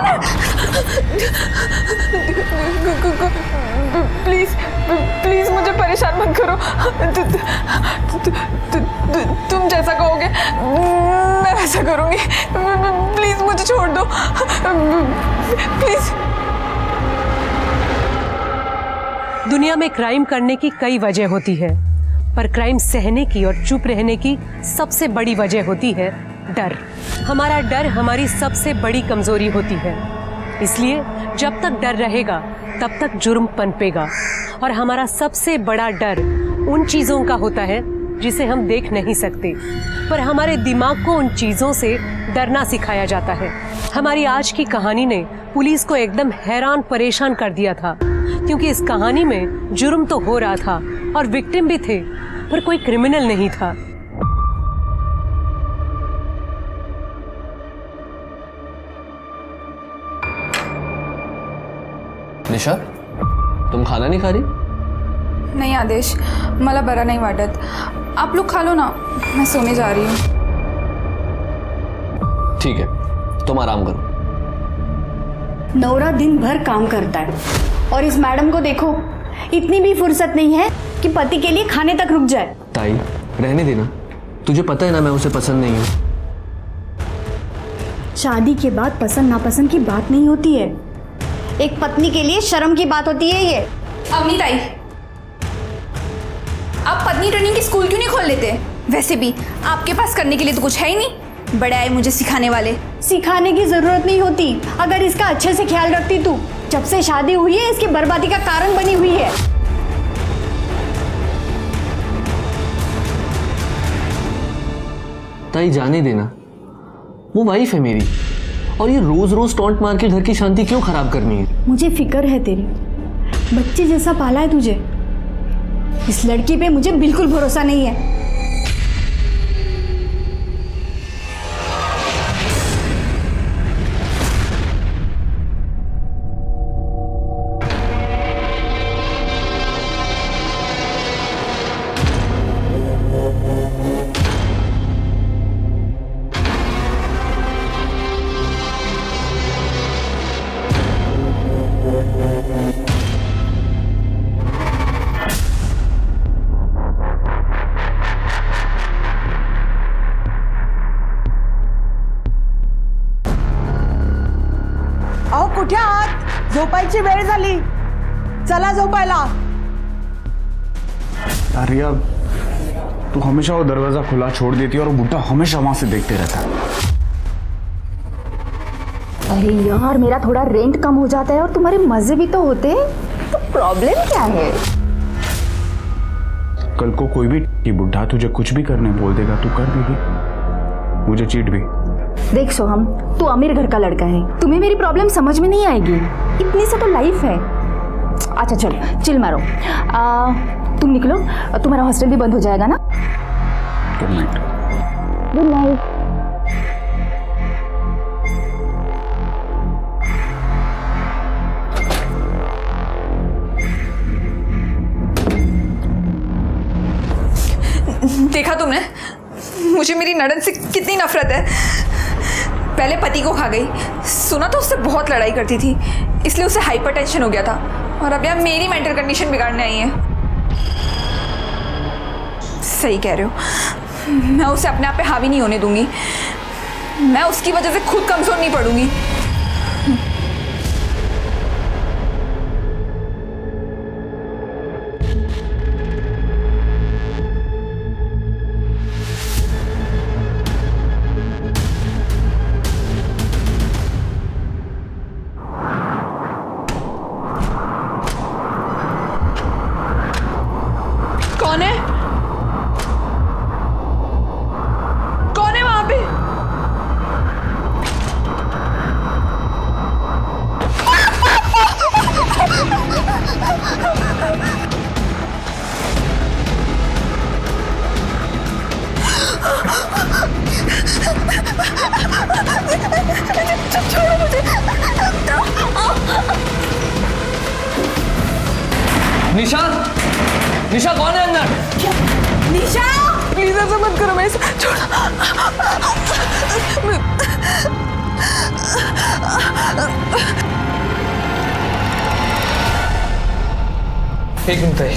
कौन है? Please please मुझे परेशान मत करो। तुम जैसा कहोगे मैं वैसा करूंगी। प्लीज मुझे छोड़ दो प्लीज। दुनिया में क्राइम करने की कई वजह होती है, पर क्राइम सहने की और चुप रहने की सबसे बड़ी वजह होती है डर। हमारा डर हमारी सबसे बड़ी कमजोरी होती है, इसलिए जब तक डर रहेगा तब तक जुर्म पनपेगा। और हमारा सबसे बड़ा डर उन चीज़ों का होता है जिसे हम देख नहीं सकते, पर हमारे दिमाग को उन चीज़ों से डरना सिखाया जाता है। हमारी आज की कहानी ने पुलिस को एकदम हैरान परेशान कर दिया था, क्योंकि इस कहानी में जुर्म तो हो रहा था और विक्टिम भी थे, पर कोई क्रिमिनल नहीं था। निशा, तुम खाना नहीं खा रही? नहीं आदेश, मला बरा नहीं वाटत। आप लोग खा लो ना, मैं सोने जा रही हूँ। ठीक है, तुम आराम करो। नौरा दिन भर काम करता है और इस मैडम को देखो, इतनी भी फुर्सत नहीं है कि पति के लिए खाने तक रुक जाए। ताई, रहने देना। तुझे पता है ना मैं उसे पसंद नहीं हूँ। शादी के बाद पसंद नापसंद की बात नहीं होती है, एक पत्नी के लिए शर्म की बात होती है ये। अवनी ताई, आप पत्नी ट्रेनिंग की स्कूल क्यों नहीं खोल लेते? वैसे भी आपके पास करने के लिए तो कुछ है ही नहीं। बड़े आए मुझे सिखाने वाले। सिखाने की जरूरत नहीं होती, अगर इसका अच्छे से ख्याल रखती तू। जब से शादी हुई है इसकी बर्बादी का कारण बनी हुई है। ताई जाने देना, वो वाइफ है मेरी, और ये रोज रोज टॉन्ट मार के घर की शांति क्यों खराब करनी है? मुझे फिक्र है तेरी, बच्चे जैसा पाला है तुझे। इस लड़की पे मुझे बिल्कुल भरोसा नहीं है। अहो कुठे आहात? झोपायची वेळ झाली, चला झोपायला। आर्या, तू हमेशा वो दरवाजा खुला छोड़ देती है और वो बुड्ढा हमेशा वहां से देखते रहता है। अरे यार, मेरा थोड़ा रेंट कम हो जाता है और तुम्हारे मजे भी तो होते, तो प्रॉब्लम क्या है? कल को कोई भी बुड्ढा तुझे कुछ भी करने बोल देगा, तू कर देगी, मुझे चीट भी। देख सोहम, तू अमीर घर का लड़का है, तुम्हें मेरी प्रॉब्लम समझ में नहीं आएगी। इतनी सा तो लाइफ है। अच्छा चलो, चिल मारो। तुम निकलो, तुम्हारा हॉस्टल भी बंद हो जाएगा ना। Good night. Good night. देखा तुमने, मुझे मेरी नड़न से कितनी नफरत है। पहले पति को खा गई, सुना तो उससे बहुत लड़ाई करती थी, इसलिए उसे हाइपरटेंशन हो गया था, और अब यहाँ मेरी मेंटल कंडीशन बिगाड़ने आई है। सही कह रहे हो, मैं उसे अपने आप पे हावी नहीं होने दूंगी। मैं उसकी वजह से खुद कमजोर नहीं पड़ूंगी। कौन है? कौन है वहां पे? छोड़ो मुझे। निशा, निशा कौन है अंदर? निशा, प्लीज ऐसा मत करो, मैं छोड़ो। एक मिनट है।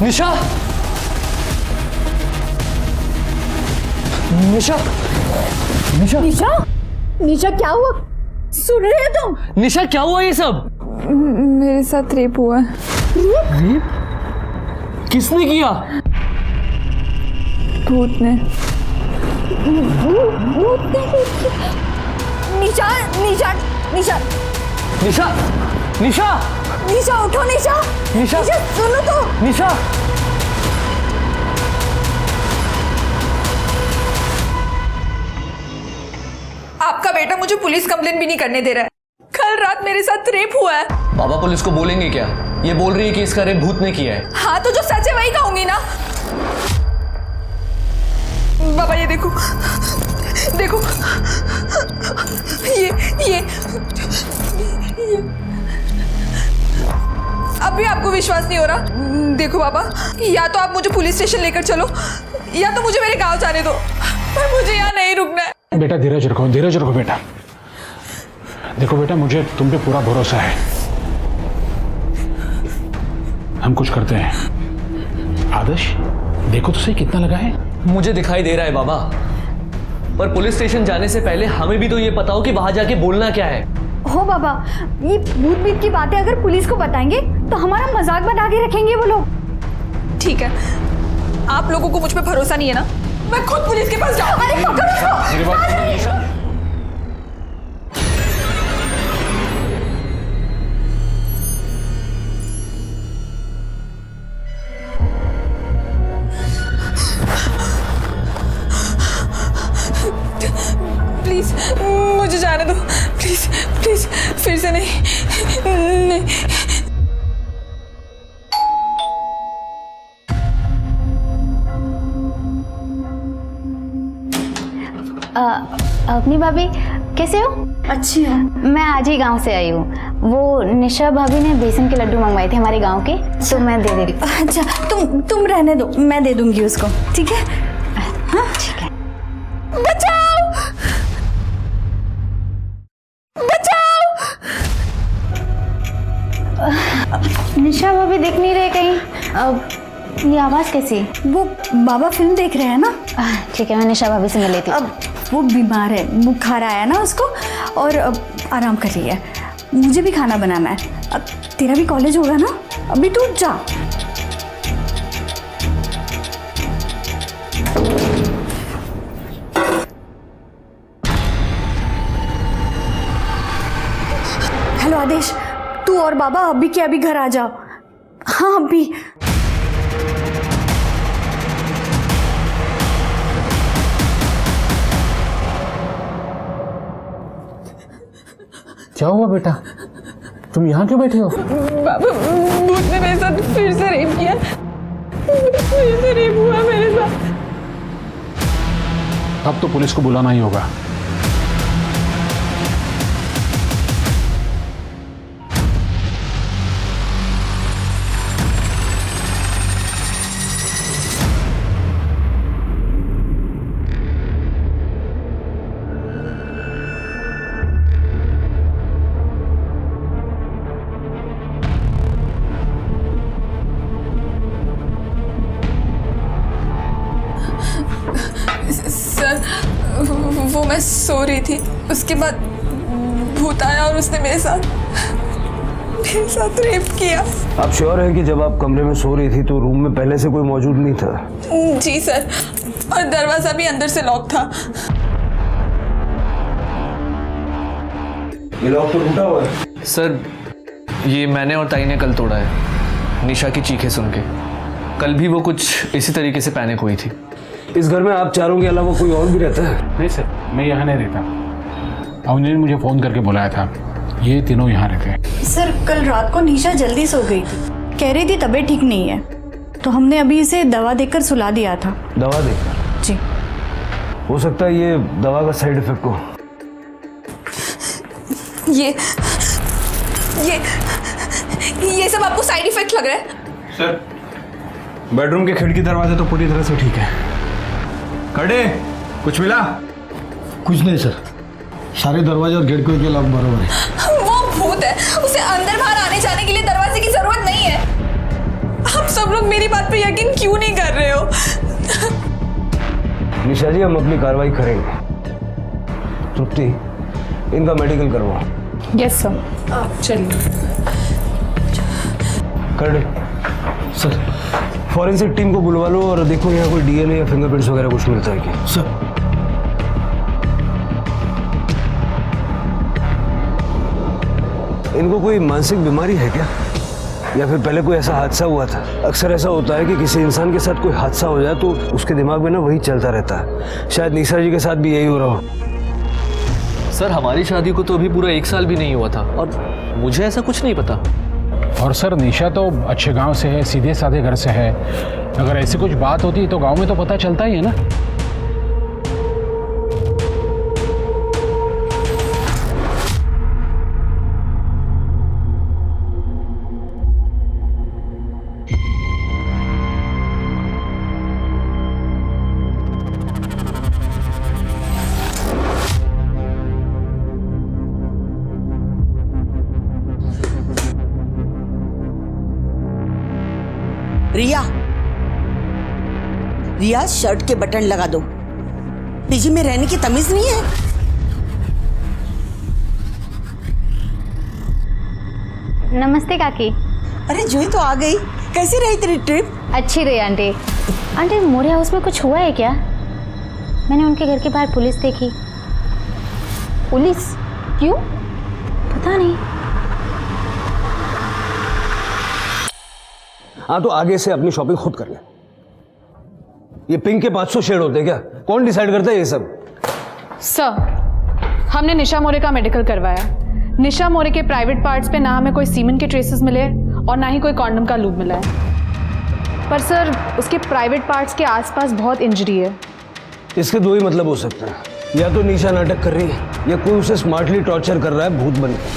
निशा, निशा, निशा, निशा, निशा क्या हुआ? सुन रहे हो तुम? निशा क्या हुआ ये सब? मेरे साथ रेप हुआ है। किसने किया? भूत ने। निशा, निशा, निशा, निशा, निशा, निशा उठो निशा, निशा, निशा सुनो तो। निशा, आपका बेटा मुझे पुलिस कंप्लेन भी नहीं करने दे रहा है। कल रात मेरे साथ रेप हुआ है। बाबा पुलिस को बोलेंगे क्या? ये बोल रही है कि इसका रेप भूत ने किया है। हाँ तो जो सच है वही कहूंगी ना। बाबा ये देखो, देखो, ये अब भी आपको विश्वास नहीं हो रहा? देखो बाबा, या तो आप मुझे पुलिस स्टेशन लेकर चलो या तो मुझे मेरे गांव जाने दो, पर मुझे यहाँ नहीं रुकना है। बेटा धीरज रखो बेटा। देखो बेटा, मुझे तुम पे पूरा भरोसा है। हम कुछ करते हैं। आदर्श देखो तो सही कितना लगा है। मुझे दिखाई दे रहा है बाबा, पर पुलिस स्टेशन जाने से पहले हमें भी तो ये पता हो कि वहां जाके बोलना क्या है। हो बाबा, ये भूत बीत की बातें अगर पुलिस को बताएंगे तो हमारा मजाक बना के रखेंगे वो लोग। ठीक है, आप लोगों को मुझ पे भरोसा नहीं है ना? मैं खुद पुलिस के पास जाऊँ। अरे पकड़ो उसको। प्लीज मुझे जाने दो, प्लीज प्लीज, फिर से नहीं। अपनी भाभी कैसे हो? अच्छी हो? मैं आज ही गांव से आई हूँ। वो निशा भाभी ने बेसन के लड्डू मंगवाए थे हमारे गांव के, तो मैं दे देती हूँ। अच्छा, तुम रहने दो, मैं दे दूंगी उसको, ठीक है? हाँ ठीक है। बचाओ, बचाओ। निशा भाभी दिख नहीं रहे कहीं। ये आवाज़ कैसी? वो बाबा फिल्म देख रहे हैं ना। ठीक है, मैं निशा भाभी से मिल लेती हूँ। अब वो बीमार है, बुखार आया ना उसको, और अब आराम कर रही है। मुझे भी खाना बनाना है। अब तेरा भी कॉलेज होगा ना, अभी तू जा। हेलो आदेश, तू और बाबा अभी के अभी घर आ जाओ। हाँ अभी। क्या हुआ बेटा, तुम यहाँ क्यों बैठे हो? बाबा भूत ने मेरे साथ फिर से रेप किया। फिर से रेप हुआ मेरे साथ। अब तो पुलिस को बुलाना ही होगा। सर वो मैं सो रही थी, उसके बाद भूत आया और उसने मेरे साथ रेप किया। आप श्योर हैं कि जब आप कमरे में सो रही थी तो रूम में पहले से कोई मौजूद नहीं था? जी सर, और दरवाजा भी अंदर से लॉक था। ये लॉक तो टूटा हुआ है। सर ये मैंने और ताई ने कल तोड़ा है, निशा की चीखें सुन के। कल भी वो कुछ इसी तरीके से पैनिक हुई थी। इस घर में आप चारों के अलावा कोई और भी रहता है? नहीं सर, मैं यहाँ नहीं रहता। अवनी ने मुझे फोन करके बुलाया था, ये तीनों यहाँ रहते हैं। सर कल रात को निशा जल्दी सो गई थी, कह रही थी तबीयत ठीक नहीं है, तो हमने अभी इसे दवा देकर सुला दिया था। दवा देकर? जी। हो सकता है ये दवा का साइड इफेक्ट हो। ये सब आपको साइड इफेक्ट लग रहा है? सर बेडरूम के खिड़की दरवाजे तो पूरी तरह से ठीक है। कड़े कुछ मिला? कुछ नहीं सर, सारे दरवाजे और गेट के लॉक बराबर है। वो भूत है, उसे अंदर बाहर आने जाने के लिए दरवाजे की जरूरत नहीं है। आप सब लोग मेरी बात पे यकीन क्यों नहीं कर रहे हो? निशा जी, हम अपनी कार्रवाई करेंगे। तृप्ति, इनका मेडिकल करवाओ। Yes sir. चलिए। कर सर, फॉरेंसिक टीम को बुलवा लो और देखो यहाँ कोई डीएनए या फिंगरप्रिंट्स वगैरह कुछ मिलता है क्या। सर, इनको कोई मानसिक बीमारी है क्या, या फिर पहले कोई ऐसा हादसा हुआ था? अक्सर ऐसा होता है कि किसी इंसान के साथ कोई हादसा हो जाए तो उसके दिमाग में ना वही चलता रहता है। शायद निशा जी के साथ भी यही हो रहा हो। सर, हमारी शादी को तो अभी पूरा 1 साल भी नहीं हुआ था और मुझे ऐसा कुछ नहीं पता। और सर, निशा तो अच्छे गांव से है, सीधे साधे घर से है। अगर ऐसी कुछ बात होती तो गांव में तो पता चलता ही है ना। रिया, रिया, शर्ट के बटन लगा दो। पीजी में रहने की तमीज नहीं है? नमस्ते काकी। अरे जूही तो आ गई। कैसी रही तेरी ट्रिप? अच्छी रही आंटी। आंटी, मोरे हाउस में कुछ हुआ है क्या? मैंने उनके घर के बाहर पुलिस देखी। पुलिस? क्यों? पता नहीं। हाँ, तो आगे से अपनी शॉपिंग खुद कर ले। ये पिंक के 500 शेड होते हैं क्या? कौन डिसाइड करता है ये सब? सर, हमने निशा मोरे का मेडिकल करवाया। निशा मोरे के प्राइवेट पार्ट्स पे ना हमें कोई सीमेंट के ट्रेसेस मिले और ना ही कोई कॉन्डम का लूब मिला है। पर सर, उसके प्राइवेट पार्ट्स के आसपास बहुत इंजरी है। इसके 2 ही मतलब हो सकते हैं। या तो निशा नाटक कर रही है या कोई उसे स्मार्टली टॉर्चर कर रहा है भूत बनकर।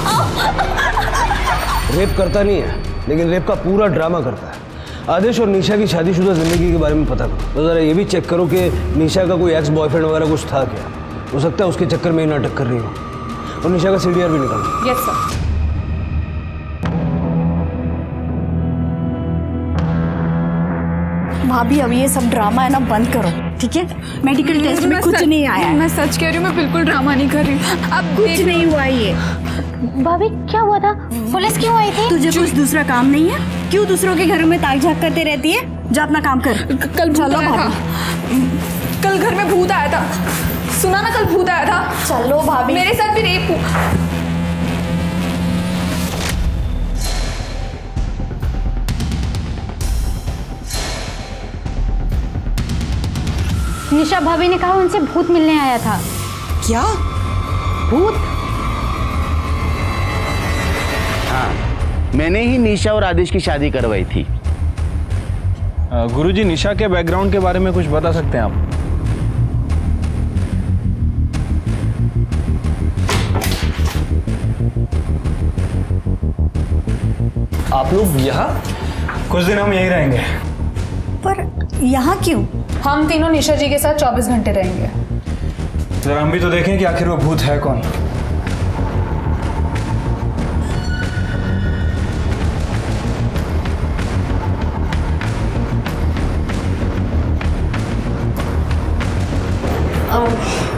रेप करता नहीं है, लेकिन रेप का पूरा ड्रामा करता है। आदेश और निशा की शादीशुदा जिंदगी के बारे में पता करो। तो ज़रा ये भी चेक करो कि निशा का कोई एक्स बॉयफ्रेंड वगैरह कुछ था क्या। हो सकता है उसके चक्कर में ही नाटक कर रही हो। और निशा का सीडीआर भी निकालो। Yes sir. भाभी, अब ये सब ड्रामा है ना बंद करो, ठीक है? मेडिकल टेस्ट में कुछ नहीं आया है। मैं सच कह रही हूँ, मैं बिल्कुल ड्रामा नहीं कर रही हूँ। अब कुछ नहीं हुआ ये। भाभी, क्या हुआ था? पुलिस क्यों आई थी? तुझे कुछ दूसरा काम नहीं है? क्यों दूसरों के घरों में ताक झाक करते रहती है? जा अपना काम कर। कल चलो भूत आया था। कल घर में भूत आया था। सुना ना, कल भूत आया था। चलो भाभी। मेरे साथ भी रेप हुआ। निशा भाभी ने कहा उनसे भूत मिलने आया था। क्या? भूत? हाँ, मैंने ही निशा और आदेश की शादी करवाई थी। गुरुजी, निशा के बैकग्राउंड के बारे में कुछ बता सकते हैं आप? आप लोग यहाँ? कुछ दिन हम यहीं रहेंगे। पर यहाँ क्यों? हम तीनों निशा जी के साथ 24 घंटे रहेंगे। जरा हम भी तो देखें कि आखिर वो भूत है कौन।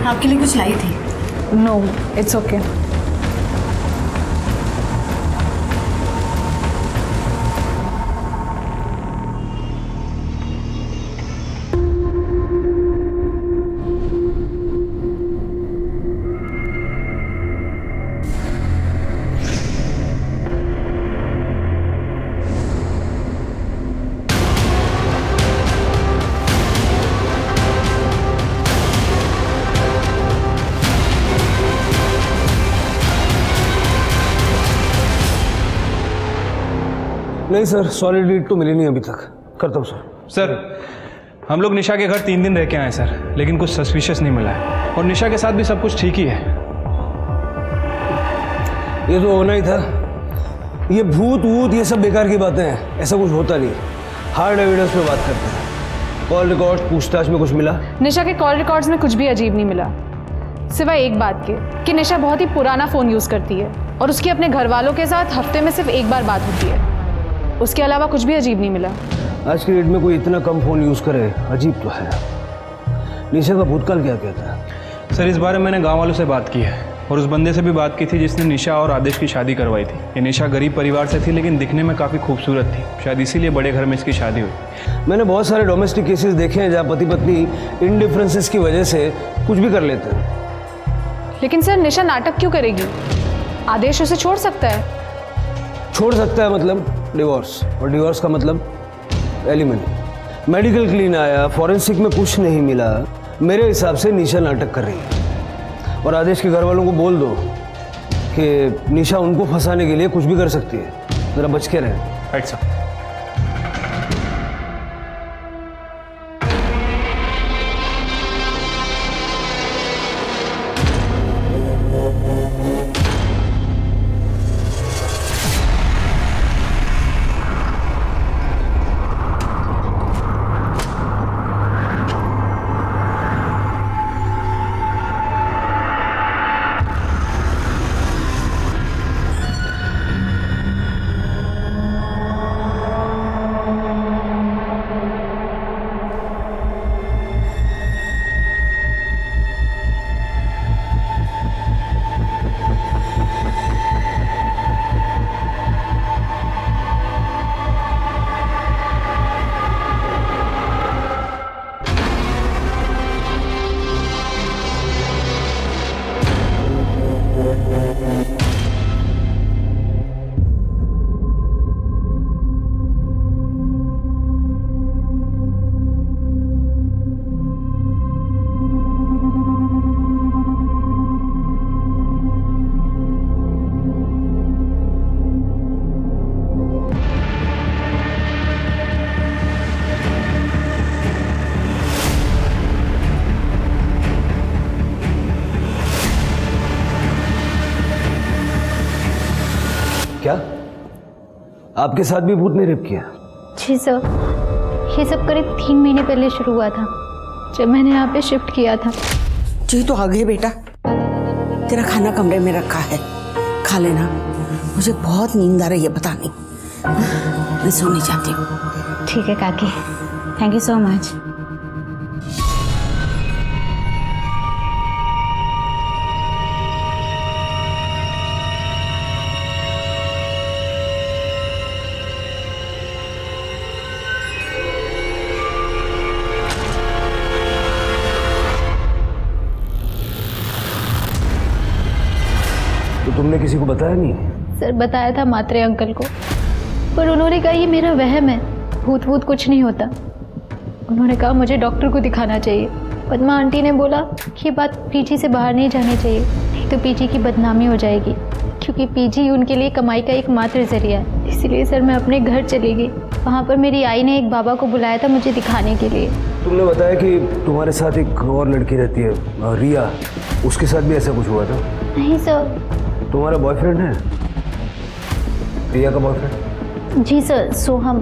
आपके लिए कुछ लाई थी। No, it's okay. नहीं सर, सॉलिड लीड तो मिली नहीं अभी तक। करता हूँ सर। सर, हम लोग निशा के घर 3 दिन रह के आए सर, लेकिन कुछ सस्पिशियस नहीं मिला है। और निशा के साथ भी सब कुछ ठीक ही है। ये तो होना ही था। ये भूत वूत ये सब बेकार की बातें हैं। ऐसा कुछ होता नहीं। हार्ड एविडेंस पे बात करते हैं। कॉल रिकॉर्ड पूछताछ में कुछ मिला? निशा के कॉल रिकॉर्ड्स में कुछ भी अजीब नहीं मिला, सिवाय एक बात के कि निशा बहुत ही पुराना फ़ोन यूज़ करती है। और उसकी अपने घर वालों के साथ हफ्ते में सिर्फ एक बार बात होती है। उसके अलावा कुछ भी अजीब नहीं मिला। आज की डेट में कोई इतना कम फ़ोन यूज़ करे, अजीब तो है। निशा का भूतकाल क्या कहता है? सर, इस बारे में मैंने गांव वालों से बात की है और उस बंदे से भी बात की थी जिसने निशा और आदेश की शादी करवाई थी। ये निशा गरीब परिवार से थी लेकिन दिखने में काफ़ी खूबसूरत थी, शायद इसीलिए बड़े घर में इसकी शादी हुई। मैंने बहुत सारे डोमेस्टिक केसेस देखे हैं जहाँ पति पत्नी इन डिफरेंसेस की वजह से कुछ भी कर लेते हैं। लेकिन सर, निशा नाटक क्यों करेगी? आदेश उसे छोड़ सकता है। छोड़ सकता है मतलब डिवोर्स, और डिवोर्स का मतलब एलिमनी। मेडिकल क्लीन आया, फॉरेंसिक में कुछ नहीं मिला। मेरे हिसाब से निशा नाटक कर रही है। और आदेश के घर वालों को बोल दो कि निशा उनको फंसाने के लिए कुछ भी कर सकती है, जरा बच के रहे। Right sir. क्या आपके साथ भी भूत ने रेप किया? जी सर, ये सब करीब 3 महीने पहले शुरू हुआ था, जब मैंने यहाँ पे शिफ्ट किया था। जी तो आ गए बेटा, तेरा खाना कमरे में रखा है, खा लेना। मुझे बहुत नींद आ रही है, पता नहीं, मैं सोने जाती हूँ। ठीक है काकी, थैंक यू सो मच। तो तुमने किसी को बताया नहीं? सर, बताया था मात्रे अंकल को, पर उन्होंने कहा ये मेरा वहम है, भूत वूत कुछ नहीं होता। उन्होंने कहा मुझे डॉक्टर को दिखाना चाहिए। पद्मा आंटी ने बोला कि ये बात पीजी से बाहर नहीं जानी चाहिए, नहीं तो पीजी की बदनामी हो जाएगी, क्योंकि पीजी उनके लिए कमाई का एकमात्र जरिया है। इसीलिए सर मैं अपने घर चली गई। वहाँ पर मेरी आई ने एक बाबा को बुलाया था मुझे दिखाने के लिए। तुमने बताया कि तुम्हारे साथ एक और लड़की रहती है, रिया, उसके साथ भी ऐसा कुछ हुआ था? नहीं सर। तुम्हारा बॉयफ्रेंड है? रिया का बॉयफ्रेंड? जी सर, सोहम,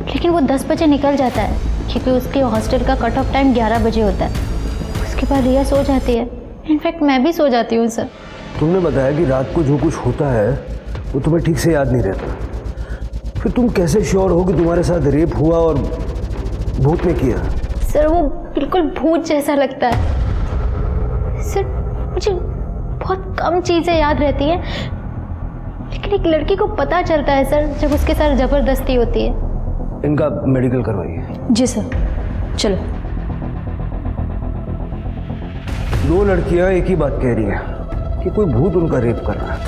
लेकिन वो 10 बजे निकल जाता है, क्योंकि उसके हॉस्टल का कट ऑफ टाइम 11 बजे होता है। उसके बाद रिया सो जाती है, इनफैक्ट मैं भी सो जाती हूँ सर। तुमने बताया कि रात को जो कुछ होता है वो तुम्हें ठीक से याद नहीं रहता, फिर तुम कैसे श्योर हो कि तुम्हारे साथ रेप हुआ और भूत ने किया? सर वो बिल्कुल भूत जैसा लगता है सर। मुझे बहुत कम चीज़ें याद रहती हैं, लेकिन एक लड़की को पता चलता है सर जब उसके साथ ज़बरदस्ती होती है। इनका मेडिकल करवाइए। जी सर, चलो। 2 लड़कियां एक ही बात कह रही है कि कोई भूत उनका रेप कर रहा है।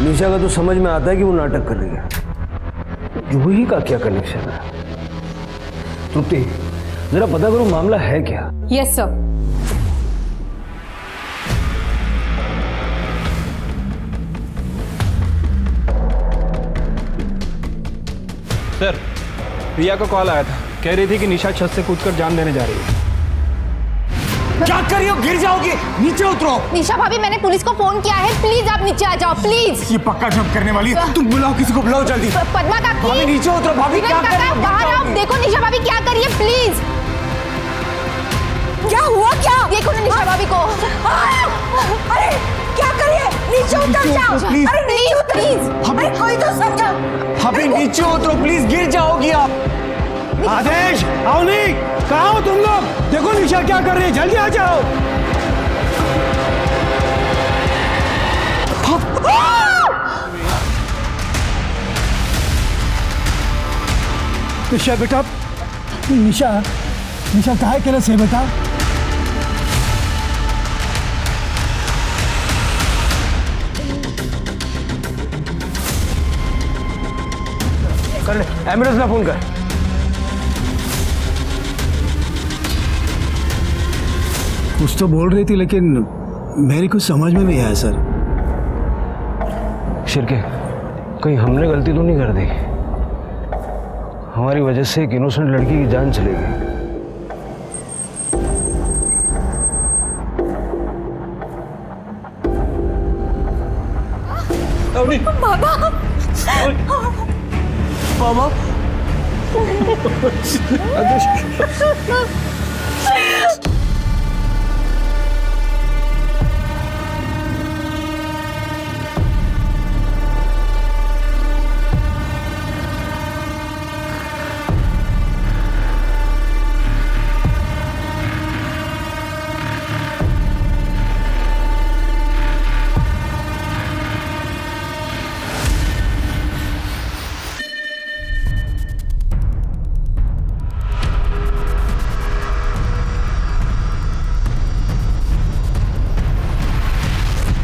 निशा का तो समझ में आता है कि वो नाटक कर रही है, जूही का क्या कनेक्शन है? तृप्ति, जरा पता करो मामला है क्या? Yes sir. सर, रिया का कॉल आया था, कह रही थी कि निशा छत से कूदकर जान देने जा रही है। क्या कर रही हो? गिर जाओगी, नीचे उतरो। निशा भाभी, मैंने पुलिस को फोन किया है, प्लीज आप नीचे आ जाओ प्लीज। ये पक्का जब करने वाली है, तुम बुलाओ किसी को, बुलाओ जल्दी। पद्मा काकी, भाभी नीचे उतरो। भाभी क्या कर रही हो? बाहर आओ, देखो निशा भाभी क्या कर रही है, प्लीज। क्या हुआ? क्या देखो ना निशा भाभी को। अरे क्या कर रही नीचे उतर जाओ, प्लीज। अरे नीचे उतर, अरे कोई तो समझो। अभी नीचे उतरो प्लीज, गिर जाओगी आप। आदेश, अवनी, कहाँ हो तुम लोग? देखो निशा क्या कर रही है, जल्दी आ जाओ। निशा बेटा, निशा निशा काय केलं से बेटा? कर ले, एम्बुलेंस ना फोन कर। कुछ तो बोल रही थी लेकिन मेरी कुछ समझ में नहीं आया सर। शिरके, कहीं हमने गलती तो नहीं कर दी? हमारी वजह से एक इनोसेंट लड़की की जान चली गई। बाबा मामा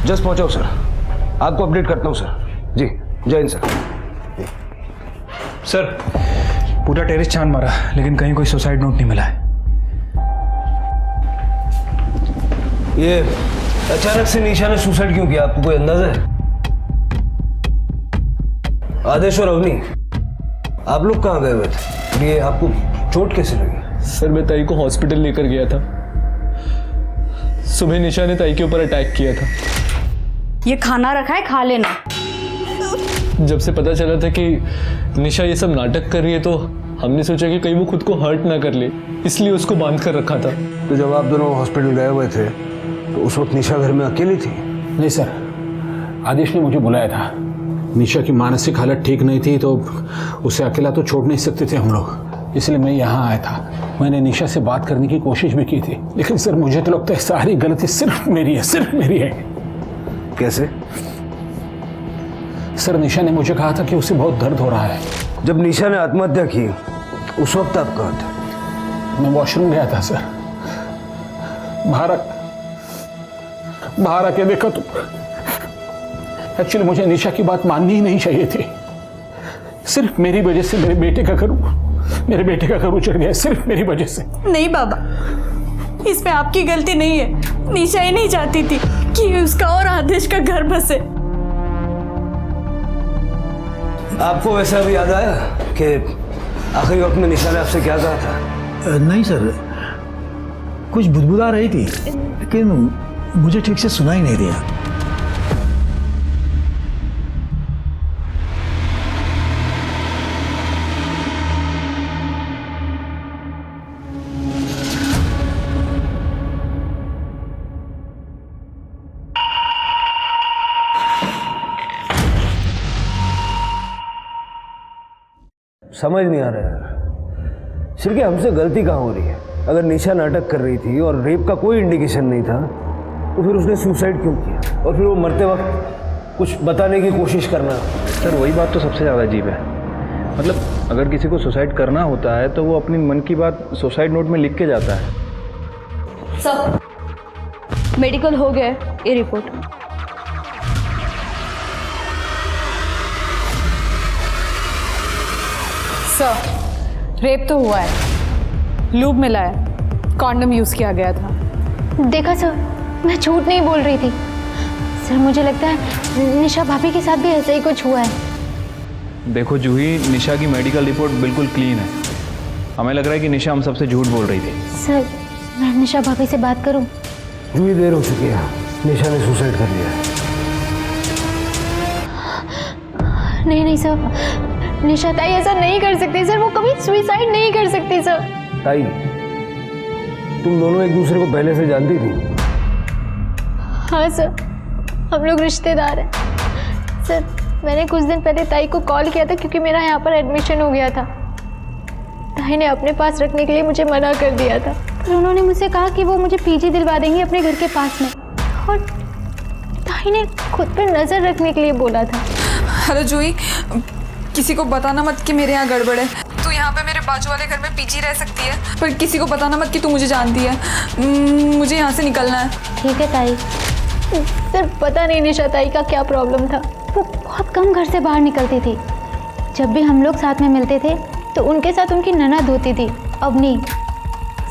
जस्ट पहुंचाओ सर, आपको अपडेट करता हूं सर। जी जय हिंद सर। सर, पूरा टेरेस छान मारा लेकिन कहीं कोई सुसाइड नोट नहीं मिला है। ये अचानक से निशा ने सुसाइड क्यों किया, आपको कोई अंदाजा है? आदेश और अवनी, आप लोग कहाँ गए हुए थे? ये आपको चोट कैसे लगी? सर, मैं ताई को हॉस्पिटल लेकर गया था। सुबह निशा ने ताई के ऊपर अटैक किया था। ये खाना रखा है, खा लेना। जब से पता चला था कि निशा ये सब नाटक कर रही है तो हमने सोचा कि कहीं वो खुद को हर्ट ना कर ले, इसलिए उसको बांध कर रखा था। तो जब आप दोनों हॉस्पिटल गए हुए थे तो उस वक्त निशा घर में अकेली थी? नहीं सर, आदेश ने मुझे बुलाया था। निशा की मानसिक हालत ठीक नहीं थी तो उसे अकेला तो छोड़ नहीं सकते थे हम लोग, इसलिए मैं यहाँ आया था। मैंने निशा से बात करने की कोशिश भी की थी, लेकिन सर मुझे तो लगता है सारी गलती सिर्फ मेरी है, सिर्फ मेरी है। कैसे? सर, निशा ने मुझे कहा था कि उसे बहुत दर्द हो रहा है। जब निशा ने आत्महत्या की उस वक्त आप कहाँ थे? मैं वॉशरूम गया था सर। बाहर आके देखा तो एक्चुअली मुझे निशा की बात माननी ही नहीं चाहिए थी। सिर्फ मेरी वजह से मेरे बेटे का घर उजड़ गया, सिर्फ मेरी वजह से। नहीं बाबा, इसमें आपकी गलती नहीं है। निशा ही नहीं चाहती थी कि उसका और आदेश का घर बसे। आपको वैसा भी याद आया कि आखिरी वक्त में निशा ने आपसे क्या कहा था? नहीं सर, कुछ बुदबुदा रही थी लेकिन मुझे ठीक से सुना ही नहीं दिया। समझ नहीं आ रहा यार, सिर्फ हमसे गलती कहाँ हो रही है? अगर निशा नाटक कर रही थी और रेप का कोई इंडिकेशन नहीं था तो फिर उसने सुसाइड क्यों किया? और फिर वो मरते वक्त कुछ बताने की कोशिश करना। सर, वही बात तो सबसे ज़्यादा अजीब है। मतलब अगर किसी को सुसाइड करना होता है तो वो अपनी मन की बात सुसाइड नोट में लिख के जाता है। सर, मेडिकल हो गया, ये रिपोर्ट। सर, रेप तो हुआ है, लूब मिला है, कॉन्डम यूज किया गया था। देखा सर, मैं झूठ नहीं बोल रही थी। सर, मुझे लगता है निशा भाभी के साथ भी ऐसा ही कुछ हुआ है। देखो जूही, निशा की मेडिकल रिपोर्ट बिल्कुल क्लीन है। हमें लग रहा है कि निशा हम सबसे झूठ बोल रही थी। सर, मैं निशा भाभी से बात करूं? जूही, देर हो चुकी है, निशा ने सुसाइड कर लिया है। नहीं सर, निशा ताई ऐसा नहीं कर सकती सर, वो कभी सुसाइड नहीं कर सकती सर। ताई, तुम दोनों एक दूसरे को पहले से जानती थी? हाँ सर, हम लोग रिश्तेदार हैं। सर मैंने कुछ दिन पहले ताई को कॉल किया था क्योंकि मेरा यहाँ पर एडमिशन हो गया था। ताई ने अपने पास रखने के लिए मुझे मना कर दिया था, पर उन्होंने मुझसे कहा कि वो मुझे पीजी दिलवा देंगे अपने घर के पास में, और ताई ने खुद पर नज़र रखने के लिए बोला था। हेलो जूही, किसी को बताना मत कि मेरे यहाँ गड़बड़ है। तू यहाँ पे मेरे बाजू वाले घर में पीजी रह सकती है, पर किसी को बताना मत कि तू मुझे जानती है। मुझे यहाँ से निकलना है। ठीक है ताई। सर पता नहीं निशा ताई का क्या प्रॉब्लम था, वो बहुत कम घर से बाहर निकलती थी। जब भी हम लोग साथ में मिलते थे तो उनके साथ उनकी ननद होती थी, अवनी।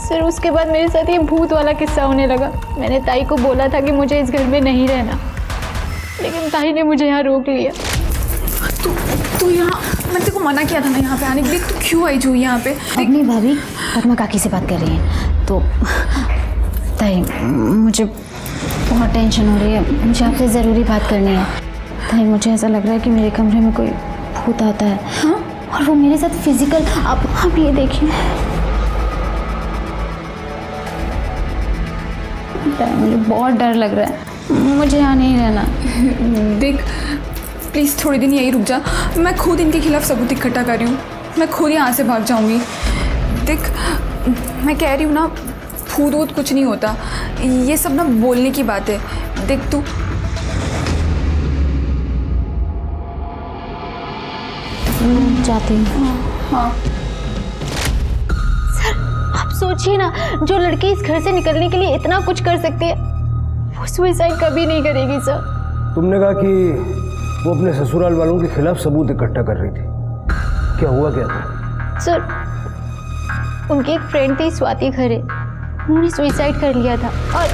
सर उसके बाद मेरे साथ ये भूत वाला किस्सा होने लगा। मैंने ताई को बोला था कि मुझे इस घर में नहीं रहना, लेकिन ताई ने मुझे यहाँ रोक लिया। तू यहाँ, मैंने तेरे को मना किया था ना यहाँ पे आने के लिए, तू क्यों आई जूही यहाँ पे? अवनी भाभी पद्मा काकी से बात कर रही हैं। तो ताई मुझे बहुत टेंशन हो रही है, मुझे आपसे ज़रूरी बात करनी है। ताई मुझे ऐसा लग रहा है कि मेरे कमरे में कोई भूत आता है। हाँ? और वो मेरे साथ फिजिकल, आप ये देखिए। मुझे बहुत डर लग रहा है, मुझे यहाँ नहीं रहना। देख प्लीज़ थोड़ी दिन यहीं रुक जा, मैं खुद इनके खिलाफ सबूत इकट्ठा कर रही हूँ। मैं खुद यहाँ से भाग जाऊँगी। देख मैं कह रही हूँ ना, भूत वूत कुछ नहीं होता, ये सब ना बोलने की बात है। देख तू जाती हूँ। हाँ सर आप सोचिए ना, जो लड़की इस घर से निकलने के लिए इतना कुछ कर सकती है, वो सुसाइड कभी नहीं करेगी। सर तुमने कहा कि वो अपने ससुराल वालों के खिलाफ सबूत इकट्ठा कर रही थी, क्या हुआ क्या था? सर उनकी एक फ्रेंड थी स्वाति खरे, उन्होंने सुसाइड कर लिया था, और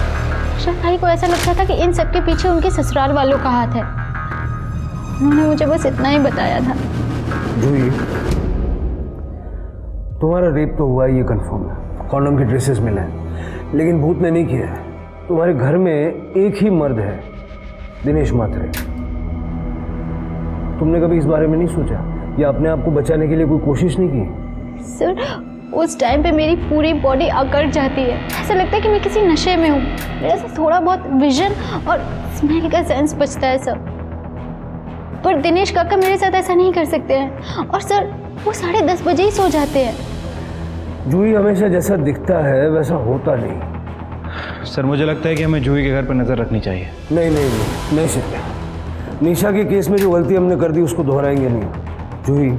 शफाई को ऐसा लगता था कि इन सब के पीछे उनके ससुराल वालों का हाथ है। उन्होंने मुझे बस इतना ही बताया था। जूही, तुम्हारा रेप तो हुआ ये कंफर्म है, कॉन्डम के ड्रेसेस मिले हैं, लेकिन भूत ने नहीं किया है। तुम्हारे घर में एक ही मर्द है, दिनेश मात्रे। तुमने कभी इस बारे में नहीं सोचा या अपने आप को बचाने के लिए कोई कोशिश नहीं की? सर उस टाइम पे मेरी पूरी बॉडी अकड़ जाती है, ऐसा लगता है कि मैं किसी नशे में हूँ। मेरे से थोड़ा बहुत विजन और स्मेल का सेंस बचता है सर, पर दिनेश काका मेरे साथ ऐसा नहीं कर सकते हैं। और सर वो 10:30 बजे ही सो जाते हैं। जूही हमेशा जैसा दिखता है वैसा होता नहीं। सर मुझे लगता है कि हमें जूही के घर पर नज़र रखनी चाहिए। नहीं सकते। निशा के केस में जो गलती हमने कर दी उसको दोहराएंगे नहीं। जूही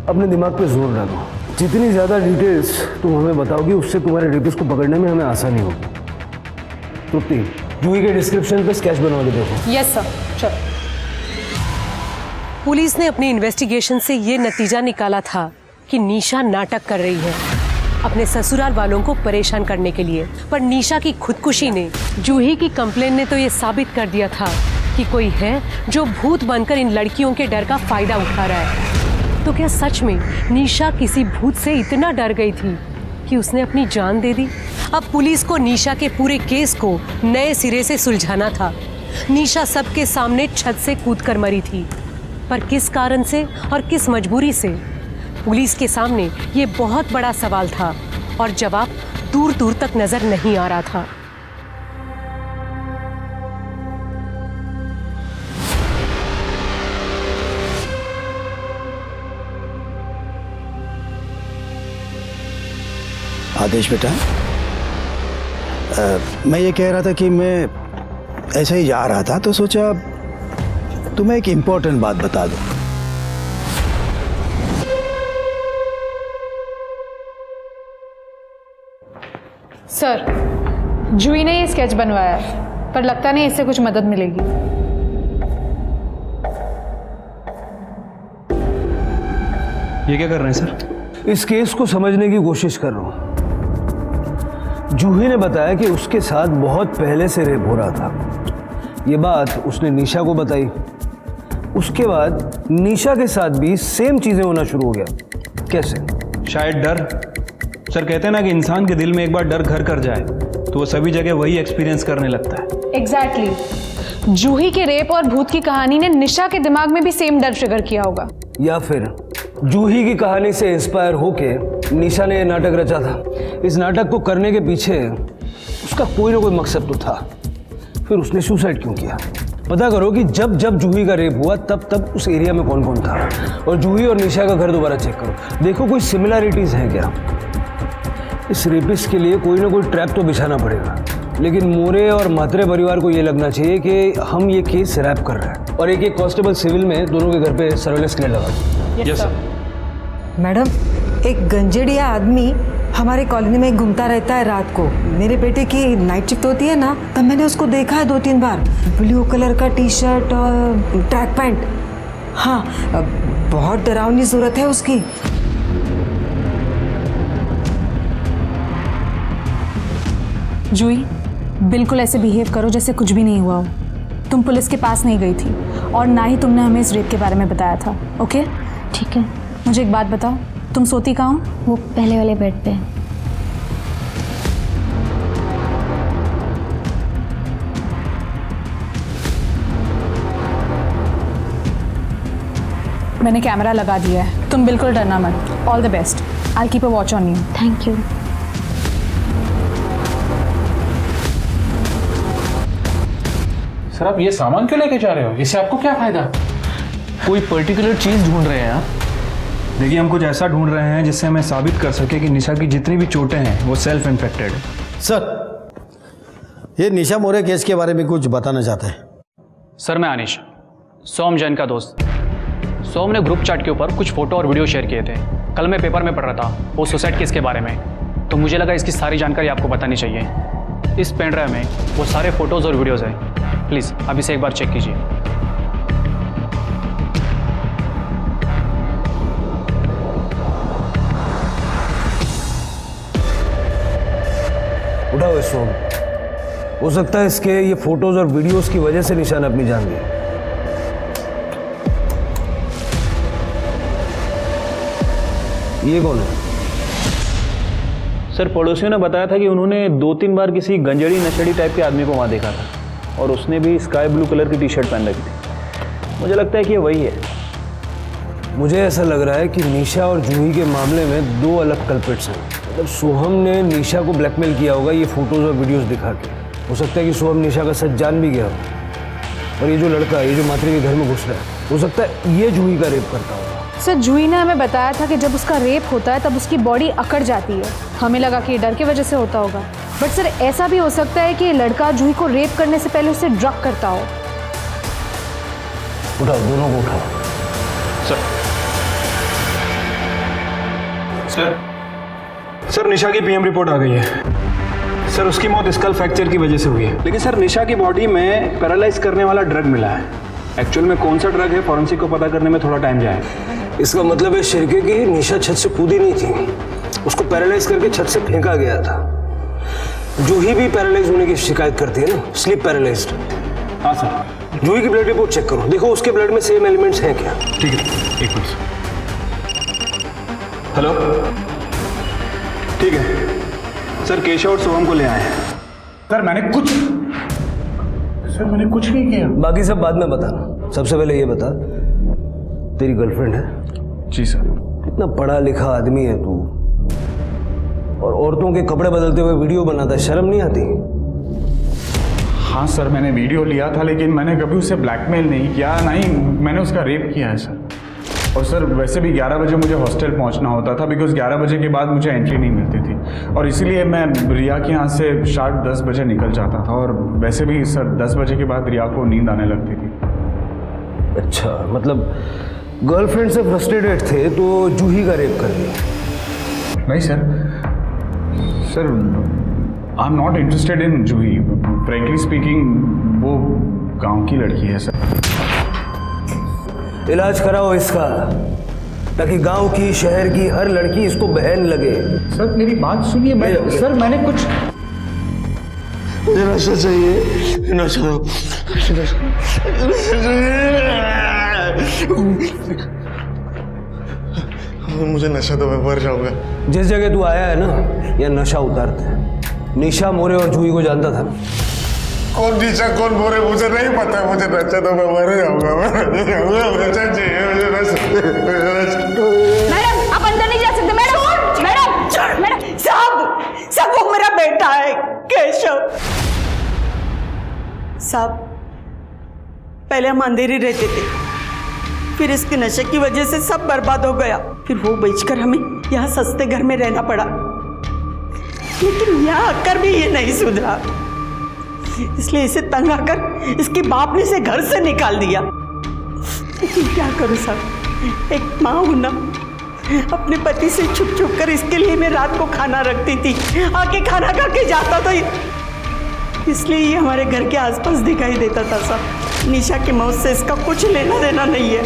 अपने दिमाग पे जोर डालो, जितनी ज़्यादा डिटेल्स तुम हमें बताओगी उससे तुम्हारे रेपिस्ट को पकड़ने में हमें आसानी होगी। तृप्ति, जूही के डिस्क्रिप्शन पे स्केच बनवा के देखो। यस सर, चलो। पुलिस ने अपनी इन्वेस्टिगेशन से ये नतीजा निकाला था कि निशा नाटक कर रही है अपने ससुराल वालों को परेशान करने के लिए, पर निशा की खुदकुशी ने, जूही की कंप्लेन ने तो ये साबित कर दिया था कि कोई है जो भूत बनकर इन लड़कियों के डर का फायदा उठा रहा है। तो क्या सच में निशा किसी भूत से इतना डर गई थी कि उसने अपनी जान दे दी? अब पुलिस को निशा के पूरे केस को नए सिरे से सुलझाना था। निशा सबके सामने छत से कूदकर मरी थी, पर किस कारण से और किस मजबूरी से? पुलिस के सामने ये बहुत बड़ा सवाल था और जवाब दूर दूर तक नजर नहीं आ रहा था। आदेश बेटा, मैं ये कह रहा था कि मैं ऐसे ही जा रहा था तो सोचा तुम्हें एक इम्पोर्टेंट बात बता दूं। सर जूही ने ये स्केच बनवाया है, पर लगता नहीं इससे कुछ मदद मिलेगी। ये क्या कर रहे हैं सर? इस केस को समझने की कोशिश कर रहा हूँ। जूही ने बताया कि उसके साथ बहुत पहले से रेप हो रहा था। ये बात उसने निशा को बताई। उसके बाद निशा के साथ भी सेम चीजें होना शुरू हो गया। कैसे? शायद डर। सर कहते हैं ना कि इंसान के दिल में एक बार डर घर कर जाए तो वो सभी जगह वही एक्सपीरियंस करने लगता है। एग्जैक्टली। जूही के रेप और भूत की कहानी ने निशा के दिमाग में भी सेम डर ट्रिगर किया होगा। या फिर जूही की कहानी से इंस्पायर होके निशा ने यह नाटक रचा था। इस नाटक को करने के पीछे उसका कोई ना कोई मकसद तो था। फिर उसने सुसाइड क्यों किया? पता करो कि जब जब जूही का रेप हुआ तब तब उस एरिया में कौन कौन था, और जूही और निशा का घर दोबारा चेक करो, देखो कोई सिमिलैरिटीज हैं क्या। इस रेपिस्ट के लिए कोई ना कोई ट्रैप तो बिछाना पड़ेगा, लेकिन मोरे और म्हात्रे परिवार को ये लगना चाहिए कि हम ये केस रैप कर रहे हैं, और एक एक कांस्टेबल सिविल में दोनों के घर पे सर्वेलेंस के लिए लगा दो। Yes sir. मैडम, एक गंजेड़िया आदमी हमारे कॉलोनी में घूमता रहता है रात को। मेरे बेटे की नाइट शिफ्ट होती है ना, तब मैंने उसको देखा है 2-3 बार। ब्लू कलर का टी शर्ट और ट्रैक पैंट। हाँ, बहुत डरावनी सूरत है उसकी। जूही, बिल्कुल ऐसे बिहेव करो जैसे कुछ भी नहीं हुआ हो। तुम पुलिस के पास नहीं गई थी और ना ही तुमने हमें इस रेप के बारे में बताया था। ओके? ठीक है। मुझे एक बात बताओ, तुम सोती कहाँ हो? वो पहले वाले बेड पे। मैंने कैमरा लगा दिया है, तुम बिल्कुल डरना मत। All the best. I keep a watch on you. Thank you. Sir आप ये सामान क्यों लेके जा रहे हो? इससे आपको क्या फायदा? कोई पर्टिकुलर चीज़ ढूंढ रहे हैं आप? देखिए, हम कुछ ऐसा ढूंढ रहे हैं जिससे हमें साबित कर सके कि निशा की जितनी भी चोटें हैं वो सेल्फ इन्फेक्टेड। सर, ये निशा मोरे केस के बारे में कुछ बताना चाहते हैं। सर, मैं अनिश, सोम जैन का दोस्त। सोम ने ग्रुप चैट के ऊपर कुछ फोटो और वीडियो शेयर किए थे। कल मैं पेपर में पढ़ रहा था वो सुसाइड केस के बारे में, तो मुझे लगा इसकी सारी जानकारी आपको बतानी चाहिए। इस पेन ड्राइव में वो सारे फोटोज़ और वीडियोज़ हैं। प्लीज़ आप इसे एक बार चेक कीजिए। उठाओ इस फोन। हो सकता है इसके ये फोटोज और वीडियोस की वजह से निशा ने अपनी जान ली। ये कौन है? सर, पड़ोसियों ने बताया था कि उन्होंने 2-3 बार किसी गंजेड़ी नशेड़ी टाइप के आदमी को वहाँ देखा था, और उसने भी स्काई ब्लू कलर की टी शर्ट पहन रखी थी। मुझे लगता है कि ये वही है। मुझे ऐसा लग रहा है कि निशा और जूही के मामले में 2 अलग कल्प्रिट्स हैं। मतलब सोहम ने निशा को ब्लैकमेल किया होगा ये फोटोज और वीडियोस दिखा के। हो सकता है कि सोहम निशा का सच जान भी गया हो, और ये जो लड़का, ये जो म्हात्रे के घर में घुस रहा है, हो सकता है ये जूही का रेप करता होगा। सर, जूही ने हमें बताया था कि जब उसका रेप होता है तब उसकी बॉडी अकड़ जाती है। हमें लगा कि ये डर की वजह से होता होगा, बट सर ऐसा भी हो सकता है कि ये लड़का जूही को रेप करने से पहले उसे ड्रग करता हो। उठाओ, दोनों को उठाओ। सर, निशा की पीएम रिपोर्ट आ गई है। सर, उसकी मौत स्कल फ्रैक्चर की वजह से हुई है, लेकिन सर निशा की बॉडी में पैरालाइज करने वाला ड्रग मिला है। एक्चुअल में कौन सा ड्रग है फॉरेंसिक को पता करने में थोड़ा टाइम जाएगा। इसका मतलब है शिरके की निशा छत से कूदी नहीं थी, उसको पैरालाइज करके छत से फेंका गया था। जूही भी पैरालाइज होने की शिकायत करती है ना, स्लीप पैरालाइज्ड। हाँ सर। जूही की ब्लड रिपोर्ट चेक करो, देखो उसके ब्लड में सेम एलिमेंट्स हैं क्या। ठीक है, एक मिनट। हेलो, ठीक है सर, केशव और सोहम को ले आए हैं। सर मैंने कुछ नहीं किया। बाकी सब बाद में बताना, सबसे पहले ये बता, तेरी गर्लफ्रेंड है? जी सर। कितना पढ़ा लिखा आदमी है तू, और औरतों के कपड़े बदलते हुए वीडियो बनाता है, शर्म नहीं आती? हाँ सर, मैंने वीडियो लिया था, लेकिन मैंने कभी उसे ब्लैकमेल नहीं किया, ना ही मैंने उसका रेप किया है सर। और सर वैसे भी 11 बजे मुझे हॉस्टल पहुंचना होता था, बिकॉज 11 बजे के बाद मुझे एंट्री नहीं मिलती थी, और इसीलिए मैं रिया के यहाँ से शार्प 10 बजे निकल जाता था। और वैसे भी सर 10 बजे के बाद रिया को नींद आने लगती थी। अच्छा, मतलब गर्लफ्रेंड से फ्रस्ट्रेटेड थे तो जूही का रेप कर दिया? नहीं sir, I am not interested in Juhi. Frankly speaking वो गांव की लड़की है सर। इलाज कराओ इसका, ताकि गांव की, शहर की हर लड़की इसको बहन लगे। सर मेरी बात सुनिए। सर मैंने कुछ, मुझे नशा चाहिए, नशा। मुझे नशा तो मैं मर जाऊंगा। जिस जगह तू आया है ना, यह नशा उतारते हैं। निशा मोरे और जूही को जानता था ना? कौन निशा कौन मोरे मुझे नहीं पता, मुझे नशा तो मैं मर जाऊंगा। नशा चाहिए मुझे, मैडम आप अंदर नहीं जा सकते। मैडम सब वो मेरा बेटा है केशव। साहब, पहले हम अंधेरे रहते थे, फिर इसके नशे की वजह से सब बर्बाद हो गया। फिर वो बेचकर हमें यहाँ सस्ते घर में रहना पड़ा, लेकिन यहाँ आकर भी ये नहीं सुधरा, इसलिए इसे तंग आकर इसके बाप ने इसे घर से निकाल दिया। लेकिन क्या करूँ साहब, एक माँ हूँ ना, अपने पति से छुप छुप कर इसके लिए मैं रात को खाना रखती थी, आके खाना खा के जाता था, इसलिए ये हमारे घर के आसपास दिखाई देता था साहब। निशा की मौत से इसका कुछ लेना देना नहीं है।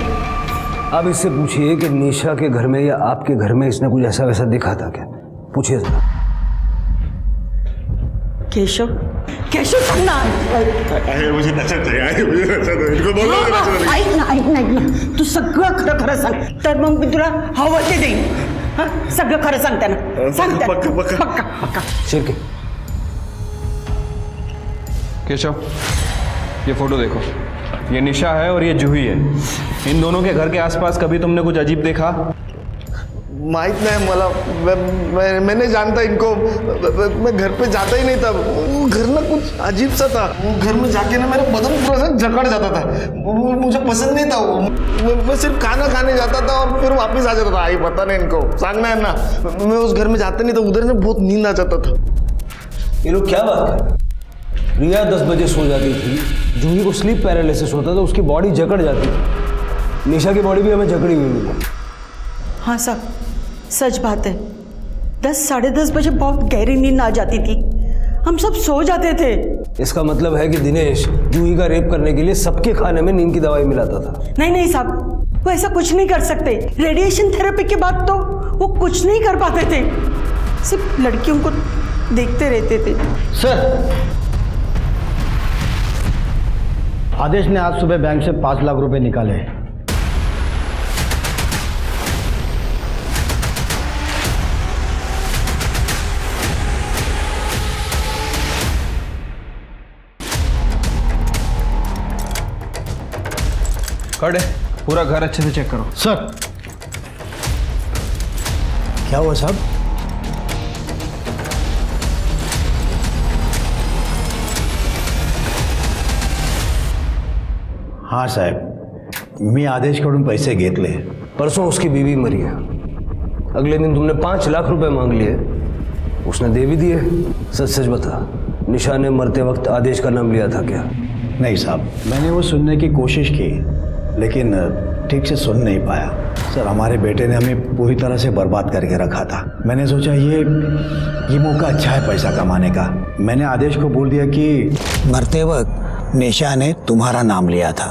आप इससे पूछिए कि निशा के घर में या आपके घर में इसने कुछ ऐसा वैसा दिखा था क्या? पूछिए जरा। केशव, केशव सुनना, मुझे नशा चाहिए, मुझे नशा दो, इनको बोलो नशा दो। ऐक ना, तू सगळं खरं खरं सांग, तर मग मी तुला हवं ते देईन। हां, सगळं खरं सांगते ना, सांगते पक्का। शिरके, केशव, ये फोटो देखो, ये निशा है और ये जूही है। इन दोनों के घर के आसपास कभी तुमने कुछ अजीब देखा? माहित नहीं मला, मैं नहीं जानता इनको, मैं घर पे जाता ही नहीं था। वो घर ना कुछ अजीब सा था, वो घर में जाके ना मेरा बदन पूरा सा जकड़ जाता था, वो मुझे पसंद नहीं था। वो मैं सिर्फ खाना खाने जाता था और फिर वापस आ जाता था। आई पता नहीं इनको, सांगना है ना, मैं उस घर में जाता नहीं था, उधर से बहुत नींद आ जाता था। ये लोग क्या बात कर रहे हैं? रिया 10 बजे सो जाती थी, जूही को स्लीप पैरालिसिस होता था, उसकी बॉडी जकड़ जाती थी। निशा की बॉडी भी हमें जकड़ी हुई मिली। हाँ साहब, सच बात है, 10 साढ़े 10 बजे बहुत गहरी नींद आ जाती थी, हम सब सो जाते थे। इसका मतलब है कि दिनेश जूही का रेप करने के लिए सबके खाने में नींद की दवाई मिलाता था। नहीं साहब, वो ऐसा कुछ नहीं कर सकते। रेडिएशन थेरेपी के बाद तो वो कुछ नहीं कर पाते थे, सिर्फ लड़कियों को देखते रहते थे। सर, आदेश ने आज सुबह बैंक से 5 लाख रुपए निकाले। खड़े, पूरा घर अच्छे से चेक करो। सर, क्या हुआ साहब? हाँ साहेब, मी आदेशकडून पैसे घेतले। परसों उसकी बीवी मरी है, अगले दिन तुमने 5 लाख रुपए मांग लिए, उसने दे भी दिए। सच सच बता, निशा ने मरते वक्त आदेश का नाम लिया था क्या? नहीं साहब, मैंने वो सुनने की कोशिश की, लेकिन ठीक से सुन नहीं पाया। सर, हमारे बेटे ने हमें पूरी तरह से बर्बाद करके रखा था। मैंने सोचा ये मौका अच्छा है पैसा कमाने का। मैंने आदेश को बोल दिया कि मरते वक्त निशा ने तुम्हारा नाम लिया था,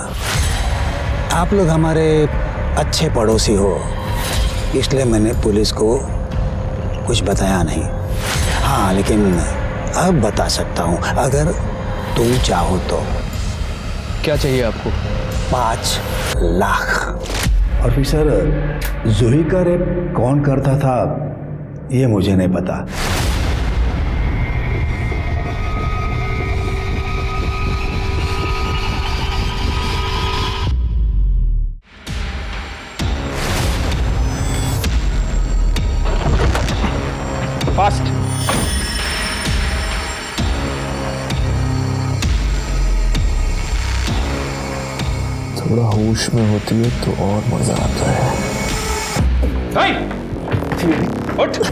आप लोग हमारे अच्छे पड़ोसी हो, इसलिए मैंने पुलिस को कुछ बताया नहीं। हाँ, लेकिन अब बता सकता हूँ अगर तुम चाहो तो। क्या चाहिए आपको? 5 लाख। और फिर सर, जूही का रेप कौन करता था ये मुझे नहीं पता। फास्ट। थोड़ा होश में होती है तो और मजा आता है। उठ, उठ।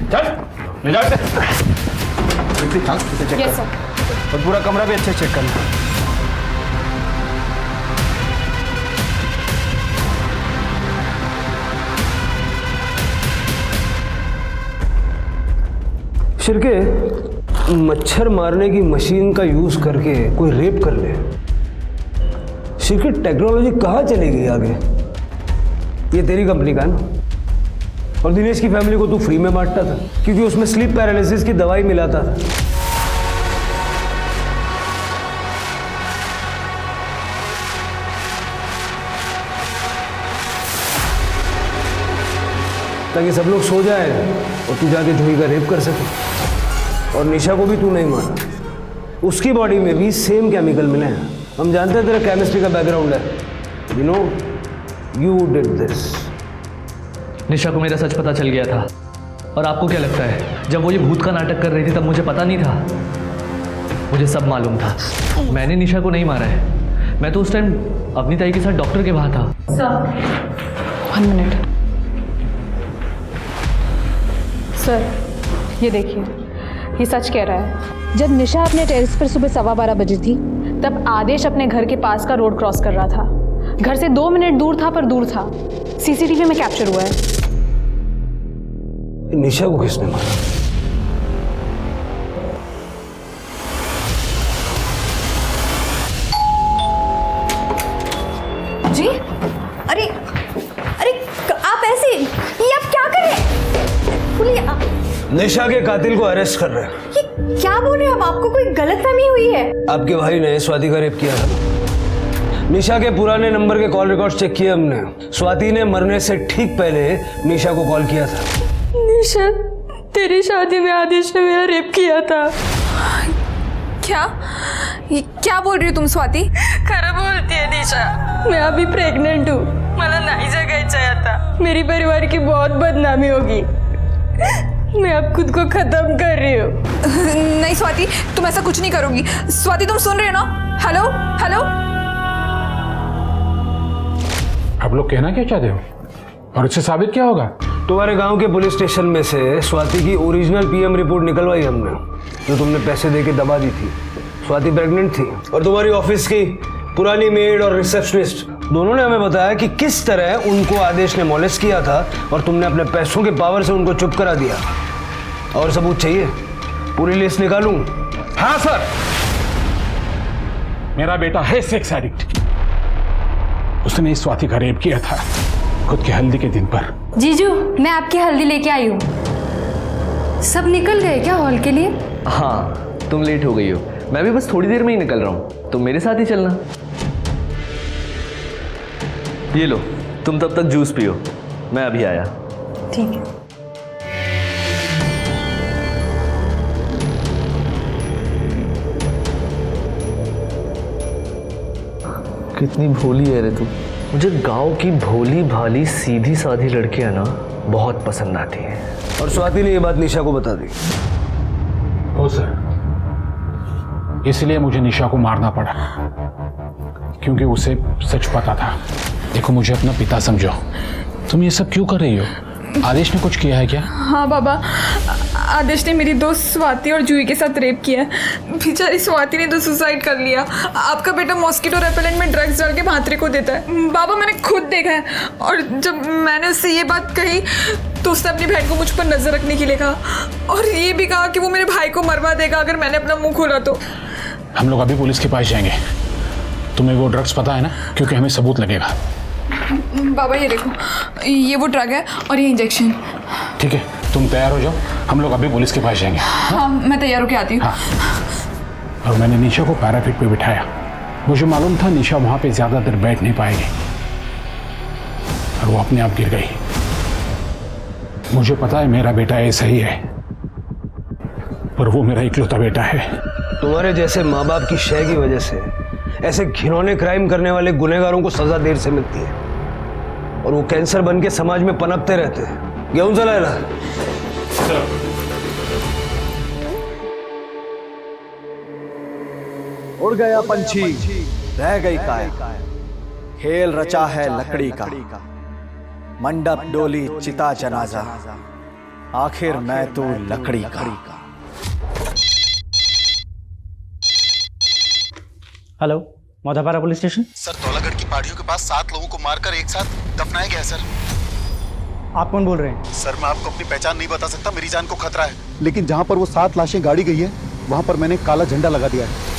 चल, ले जा इसे। चेक Yes, कर। और पूरा कमरा भी अच्छे से चेक करना। शिरके, मच्छर मारने की मशीन का यूज करके कोई रेप कर ले, शिरके टेक्नोलॉजी कहाँ चलेगी आगे? ये तेरी कंपनी का है ना? और दिनेश की फैमिली को तू फ्री में बांटता था क्योंकि उसमें स्लीप पैरालिसिस की दवाई मिलाता था। ताकि सब लोग सो जाए और तू जाके जूही का रेप कर सके। और निशा को भी तू नहीं मारा, उसकी बॉडी में भी सेम केमिकल मिले हैं। हम जानते हैं तेरा केमिस्ट्री का बैकग्राउंड है, you know you did this. Nisha को मेरा सच पता चल गया था। और आपको क्या लगता है, जब वो ये भूत का नाटक कर रही थी तब मुझे पता नहीं था? मुझे सब मालूम था। मैंने निशा को नहीं मारा है। मैं तो उस टाइम अपनी ताई के साथ डॉक्टर के वहाँ था। Sir 1 minute. सर ये देखिए, ये सच कह रहा है। जब निशा अपने टेरेस पर सुबह 12:15 बजे थी, तब आदेश अपने घर के पास का रोड क्रॉस कर रहा था। घर से 2 मिनट दूर था, पर दूर था। सीसीटीवी में कैप्चर हुआ है। निशा को किसने मारा? जी अरे अरे आप ऐसे, ये आप क्या कर रहे हैं? बोलिए निशा के कातिल को अरेस्ट कर रहे हैं। ये क्या बोल रहे हैं आप? आपको कोई गलतफहमी हुई है? आपके भाई ने स्वाति का रेप किया था। निशा के पुराने नंबर के कॉल रिकॉर्ड्स चेक किए हमने। स्वाति ने मरने से ठीक पहले निशा को कॉल किया था। निशा, तेरी शादी में आदेश ने मेरा रेप किया था। क्या? ये क्या बोल रही हो तुम स्वाति? खरं बोलतीये निशा, मैं अभी प्रेग्नेंट हूँ। मला नहीं जगायचं है आता। मेरी परिवार की बहुत बदनामी होगी। मैं अब खुद को खत्म कर रही हूँ। नहीं स्वाति, तुम ऐसा कुछ नहीं करोगी। स्वाति तुम सुन रहे हो ना? Hello hello. आप लोग कहना क्या चाहते हो और उससे साबित क्या होगा? तुम्हारे गांव के पुलिस स्टेशन में से स्वाति की ओरिजिनल पीएम रिपोर्ट निकलवाई हमने, जो तुमने पैसे देके दबा दी थी। स्वाति प्रेग्नेंट थी और तुम्हारी ऑफिस की पुरानी मेड और रिसेप्शनिस्ट दोनों ने हमें बताया कि किस तरह उनको आदेश ने मॉलेस्ट किया था और तुमने अपने पैसों के पावर से उनको चुप करा दिया। और सबूत चाहिए? पूरी लिस्ट निकालूं? हाँ सर, मेरा बेटा है सेक्स एडिक्ट। उसने इस स्वाति का रेप किया था खुद के हल्दी के दिन पर। जीजू, मैं आपकी हल्दी लेके आई हूँ। सब निकल गए क्या हॉल के लिए? हाँ, तुम लेट हो गई हो। मैं भी बस थोड़ी देर में ही निकल रहा हूँ, तुम मेरे साथ ही चलना। ये लो, तुम तब तक जूस पियो, मैं अभी आया। ठीक है। कितनी भोली है रे तू। मुझे गांव की भोली भाली सीधी साधी लड़कियां ना बहुत पसंद आती हैं। और स्वाति ने ये बात निशा को बता दी। हो सर, इसलिए मुझे निशा को मारना पड़ा, क्योंकि उसे सच पता था। देखो, मुझे अपना पिता समझो। तुम ये सब क्यों कर रही हो? आदेश ने कुछ किया है क्या? हाँ बाबा, आदेश ने मेरी दोस्त स्वाति और जूही के साथ रेप किया। बेचारी स्वाति ने तो सुसाइड कर लिया। आपका बेटा मॉस्किटो रेपेलेंट में ड्रग्स डाल के भांतरे को देता है। बाबा, मैंने खुद देखा है। और जब मैंने उससे ये बात कही तो उसने अपनी बहन को मुझ पर नजर रखने के लिए कहा और ये भी कहा कि वो मेरे भाई को मरवा देगा अगर मैंने अपना मुंह खोला तो। हम लोग अभी पुलिस के पास जाएंगे। तुम्हें वो ड्रग्स पता है ना? क्योंकि हमें सबूत लगेगा। बाबा ये देखो, ये वो ड्रग है और ये इंजेक्शन। ठीक है, तुम तैयार हो जाओ, हम लोग अभी पुलिस के पास जाएंगे। हाँ, मैं तैयार होके आती हूँ। हाँ। और मैंने निशा को पैराफिट पे बिठाया। मुझे मालूम था निशा वहां पे ज्यादा देर बैठ नहीं पाएगी और वो अपने आप गिर गई। मुझे पता है मेरा बेटा ऐसा ही है, पर वो मेरा इकलौता बेटा है। तुम्हारे जैसे माँ बाप की शय की वजह से ऐसे घिनौने क्राइम करने वाले गुनहगारों को सजा देर से मिलती है और वो कैंसर बन के समाज में पनपते रहते हैं। गेहूं चला ला। उड़ गया पंछी, रह गई काया। खेल रचा है लकड़ी का, मंडप डोली चिता जनाजा, आखिर मैं तो लकड़ी का। Hello, Maudhapara police station. Sir, Dhaulagarh की पहाड़ियों के पास 7 लोगों को मारकर एक साथ दफनाया गया है सर। आप कौन बोल रहे हैं? सर, मैं आपको अपनी पहचान नहीं बता सकता, मेरी जान को खतरा है। लेकिन जहां पर वो 7 लाशें गाड़ी गई है, वहां पर मैंने काला झंडा लगा दिया है।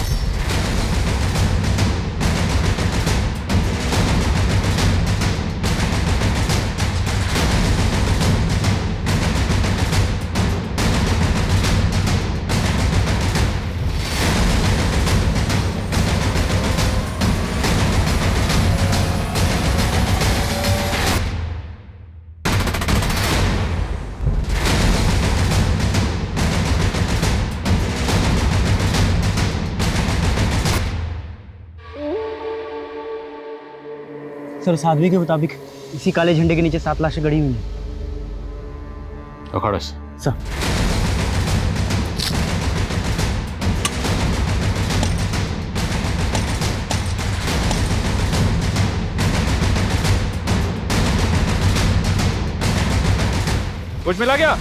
सर, साध्वी के मुताबिक इसी काले झंडे के नीचे 7 लाशें गड़ी हुई हैं। अखाड़स सर। कुछ मिला क्या?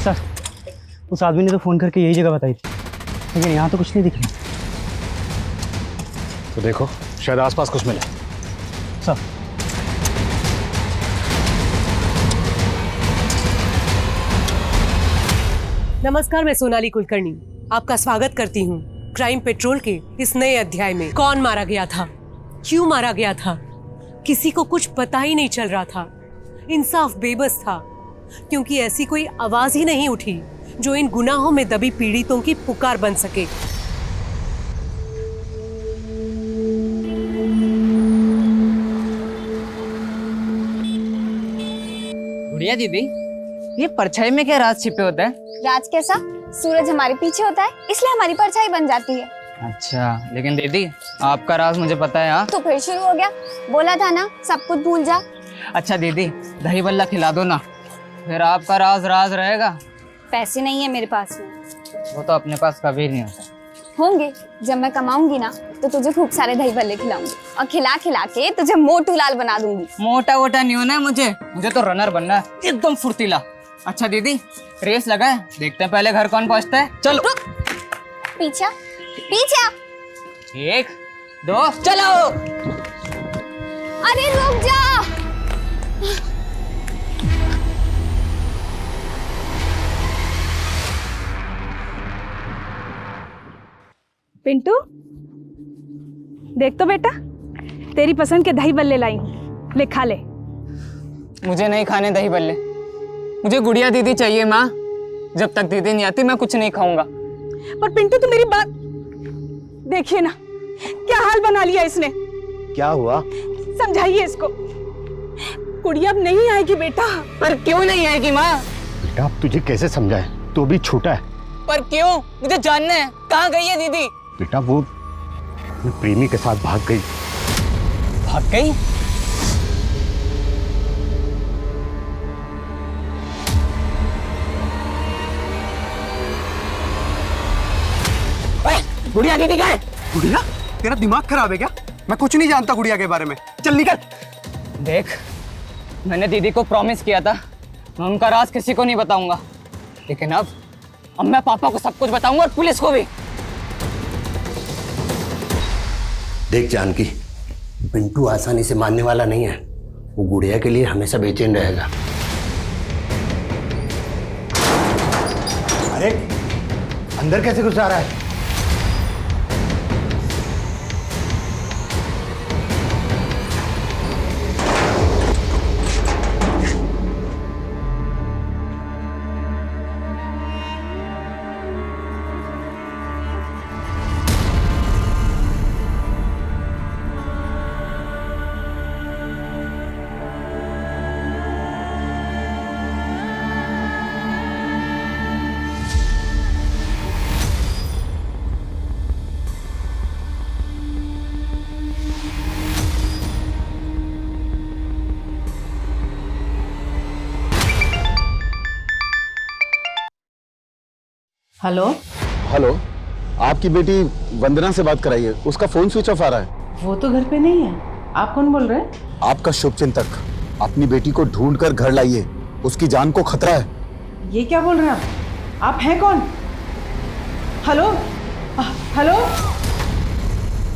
सर, उस आदमी ने तो फ़ोन करके यही जगह बताई थी, लेकिन यहाँ तो कुछ नहीं दिख रहा। तो देखो, शायद आसपास कुछ मिले। सर। नमस्कार, मैं सोनाली कुलकर्णी आपका स्वागत करती हूँ क्राइम पेट्रोल के इस नए अध्याय में। कौन मारा गया था, क्यों मारा गया था, किसी को कुछ पता ही नहीं चल रहा था। इंसाफ बेबस था, क्योंकि ऐसी कोई आवाज ही नहीं उठी जो इन गुनाहों में दबी पीड़ितों की पुकार बन सके। गुड़िया दीदी, ये परछाई में क्या राज छिपे होता है? राज कैसा? सूरज हमारे पीछे होता है, इसलिए हमारी परछाई बन जाती है। अच्छा, लेकिन दीदी आपका राज मुझे पता है। हाँ, तो फिर शुरू हो गया? बोला था ना सब कुछ भूल जा। अच्छा दीदी, दही बल्ला खिला दो ना, फिर आपका राज राज रहेगा। पैसे नहीं है मेरे पास में। वो तो अपने पास कभी नहीं होता। होंगे, जब मैं कमाऊंगी ना तो तुझे खूब सारे दही बल्ले खिलाऊंगी और खिला खिला के तुझे मोटू लाल बना दूंगी। मोटा वोटा नहीं होना है मुझे तो रनर बनना है, एकदम फुर्तीला। अच्छा दीदी, रेस लगाए, देखते हैं पहले घर कौन पहुंचता है। चलो। पीछा पीछा। 1 2 चलो। अरे रुक जा। पिंटू, देख तो बेटा, तेरी पसंद के दही बल्ले लाई हूँ, ले खा ले। मुझे नहीं खाने दही बल्ले, मुझे गुड़िया दीदी चाहिए माँ। जब तक दीदी नहीं आती मैं कुछ नहीं खाऊंगा। पर पिंटू, तू मेरी बात देखिए ना, क्या हाल बना लिया इसने। क्या हुआ? समझाइए इसको। गुड़िया अब नहीं आएगी बेटा। पर क्यों नहीं आएगी माँ? बेटा अब तुझे कैसे समझाए, तो भी छोटा है। पर क्यों? मुझे जानना है, कहाँ गई है दीदी? बेटा वो अपने प्रेमी के साथ भाग गई। भाग गई? गुड़िया दीदी कहाँ है? गुड़िया, तेरा दिमाग खराब है क्या? मैं कुछ नहीं जानता गुड़िया के बारे में, चल निकल। देख, मैंने दीदी को प्रॉमिस किया था मैं उनका राज किसी को नहीं बताऊंगा, लेकिन अब मैं पापा को सब कुछ बताऊंगा और पुलिस को भी। देख जानकी, पिंटू आसानी से मानने वाला नहीं है। वो गुड़िया के लिए हमेशा बेचैन रहेगा। अरे अंदर कैसे घुस आ रहा है? हेलो हेलो, आपकी बेटी वंदना से बात कराइए, उसका फोन स्विच ऑफ आ रहा है। वो तो घर पे नहीं है। आप कौन बोल रहे हैं? आपका शुभचिंतक, अपनी बेटी को ढूंढ कर घर लाइए, उसकी जान को खतरा है। ये क्या बोल रहे हैं आप हैं कौन? Hello hello.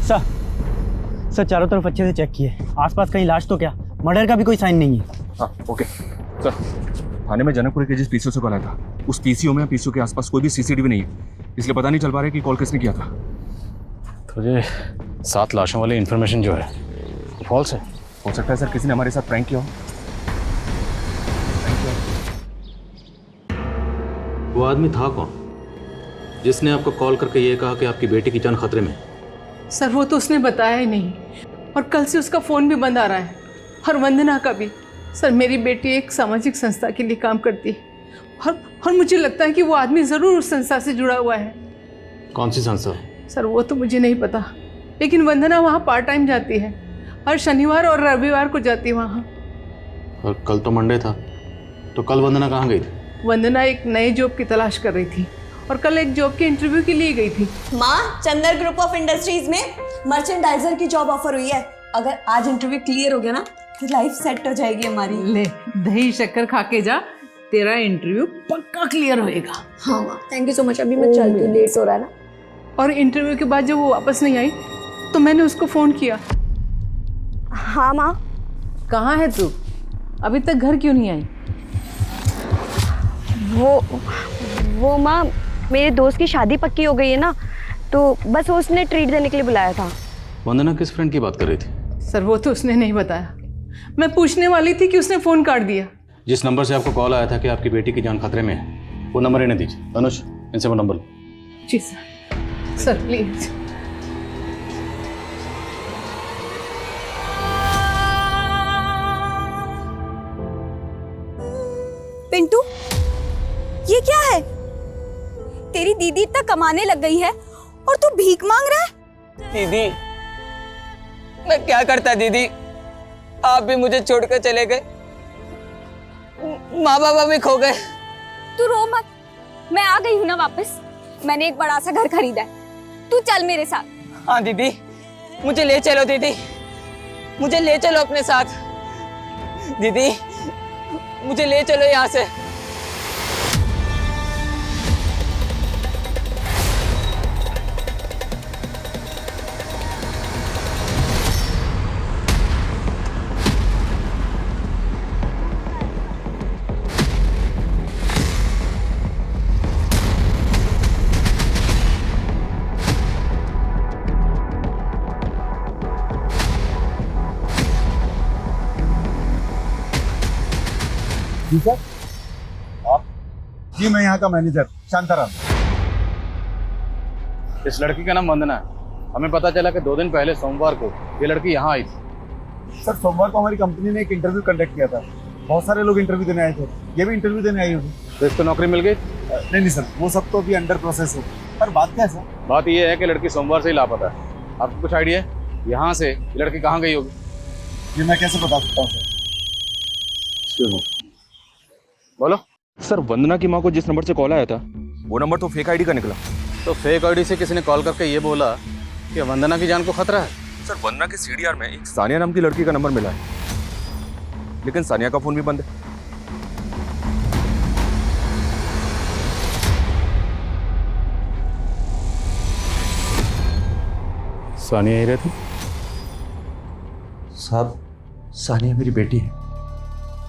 सर चारों तरफ अच्छे से चेक किए, आसपास कहीं लाश तो क्या, मर्डर का भी कोई साइन नहीं है। हाँ ओके सर। थाने में जनकपुर के जिस पीसीओ से कॉल आया था, उस पीसीओ में पीसीओ के आसपास कोई भी सीसीटीवी नहीं है, इसलिए पता नहीं चल पा रहा है कि कॉल किसने किया था। तो ये 7 लाशों वाली इन्फॉर्मेशन जो है फॉल्स है। हो सकता है सर किसी ने हमारे साथ प्रैंक किया हो। वो आदमी था कौन जिसने आपको कॉल करके ये कहा कि आपकी बेटी की जान खतरे में? सर वो तो उसने बताया ही नहीं, और कल से उसका फ़ोन भी बंद आ रहा है, और वंदना का भी। सर मेरी बेटी एक सामाजिक संस्था के लिए काम करती है, और मुझे लगता है कि वो आदमी ज़रूर उस संस्था से जुड़ा हुआ है। कौन सी संस्था? सर वो तो मुझे नहीं पता, लेकिन वंदना वहाँ पार्ट टाइम जाती है, हर शनिवार और रविवार को जाती है वहाँ। और कल तो मंडे था, तो कल वंदना कहाँ गई थी? वंदना एक नए जॉब की तलाश कर रही थी और कल एक जॉब के इंटरव्यू के लिए गई थी। माँ, चंदर ग्रुप ऑफ इंडस्ट्रीज में मर्चेंडाइजर की जॉब ऑफर हुई है। अगर आज इंटरव्यू क्लियर हो गया ना तो लाइफ सेट हो जाएगी हमारी। ले दही शक्कर खा के जा, तेरा इंटरव्यू पक्का क्लियर होएगा। हाँ माँ, थैंक यू सो मच। अभी मैं चलती हूँ, लेट हो रहा है ना। और इंटरव्यू के बाद जब वो वापस नहीं आई तो मैंने उसको फ़ोन किया। हाँ माँ। कहाँ है तू? अभी तक घर क्यों नहीं आई? वो माँ, मेरे दोस्त की शादी पक्की हो गई है ना, तो बस वो उसने ट्रीट देने के लिए बुलाया था। वंदना किस फ्रेंड की बात कर रही थी? सर वो तो उसने नहीं बताया। मैं पूछने वाली थी कि उसने फ़ोन काट दिया। जिस नंबर से आपको कॉल आया था कि आपकी बेटी की जान खतरे में है, वो नंबर इन्हें दीजिए। अनुज, इनसे वो नंबर लो। जी सर। Sir please. पिंटू, ये क्या है? तेरी दीदी इतना कमाने लग गई है और तू भीख मांग रहा है? दीदी, मैं क्या करता दीदी, आप भी मुझे छोड़कर चले गए, माँ बाबा भी खो गए। तू रो मत, मैं आ गई हूँ ना वापस। मैंने एक बड़ा सा घर खरीदा है, तू चल मेरे साथ। हाँ दीदी, मुझे ले चलो दीदी, मुझे ले चलो अपने साथ। दीदी, मुझे ले चलो यहाँ से। जी सर, आप? जी मैं यहाँ का मैनेजर शांताराम। इस लड़की का नाम वंदना है। हमें पता चला कि 2 दिन पहले सोमवार को ये लड़की यहाँ आई थी। सर सोमवार को हमारी कंपनी ने एक इंटरव्यू कंडक्ट किया था। बहुत सारे लोग इंटरव्यू देने आए थे, ये भी इंटरव्यू देने आई होगी। तो इसको नौकरी मिल गई? नहीं सर, वो सब तो अभी अंडर प्रोसेस है। पर बात क्या है सर? बात ये है कि लड़की सोमवार से ही लापता है। आपको कुछ आइडिया है यहाँ से ये लड़की कहाँ गई होगी? ये मैं कैसे बता सकता हूँ सर? बोलो सर। वंदना की माँ को जिस नंबर से कॉल आया था वो नंबर तो फेक आईडी का निकला। तो फेक आईडी से किसी ने कॉल करके ये बोला कि वंदना की जान को खतरा है। सर वंदना के सीडीआर में एक सानिया नाम की लड़की का नंबर मिला है, लेकिन सानिया का फोन भी बंद है। सानिया ही रहती? साहब, सानिया मेरी बेटी है।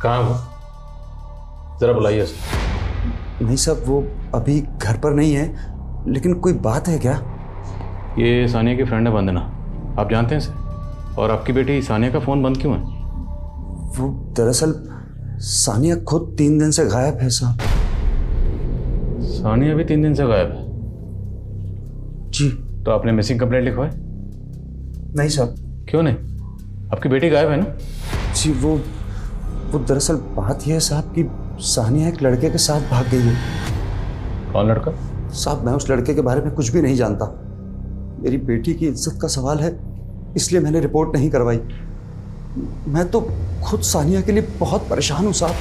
कहाँ वो? जरा बुलाइए उसे। नहीं साहब, वो अभी घर पर नहीं है, लेकिन कोई बात है क्या? ये सानिया की फ्रेंड है वंदना, आप जानते हैं इसे? और आपकी बेटी सानिया का फ़ोन बंद क्यों है? वो दरअसल सानिया खुद 3 दिन से गायब है साहब। सानिया भी 3 दिन से गायब है? जी। तो आपने मिसिंग कंप्लेंट लिखवाई? नहीं साहब। क्यों नहीं? आपकी बेटी गायब है ना? जी, वो दरअसल बात यह है साहब कि सानिया एक लड़के के साथ भाग गई है। कौन लड़का? साहब मैं उस लड़के के बारे में कुछ भी नहीं जानता। मेरी बेटी की इज्जत का सवाल है, इसलिए मैंने रिपोर्ट नहीं करवाई। मैं तो खुद सानिया के लिए बहुत परेशान हूं साहब।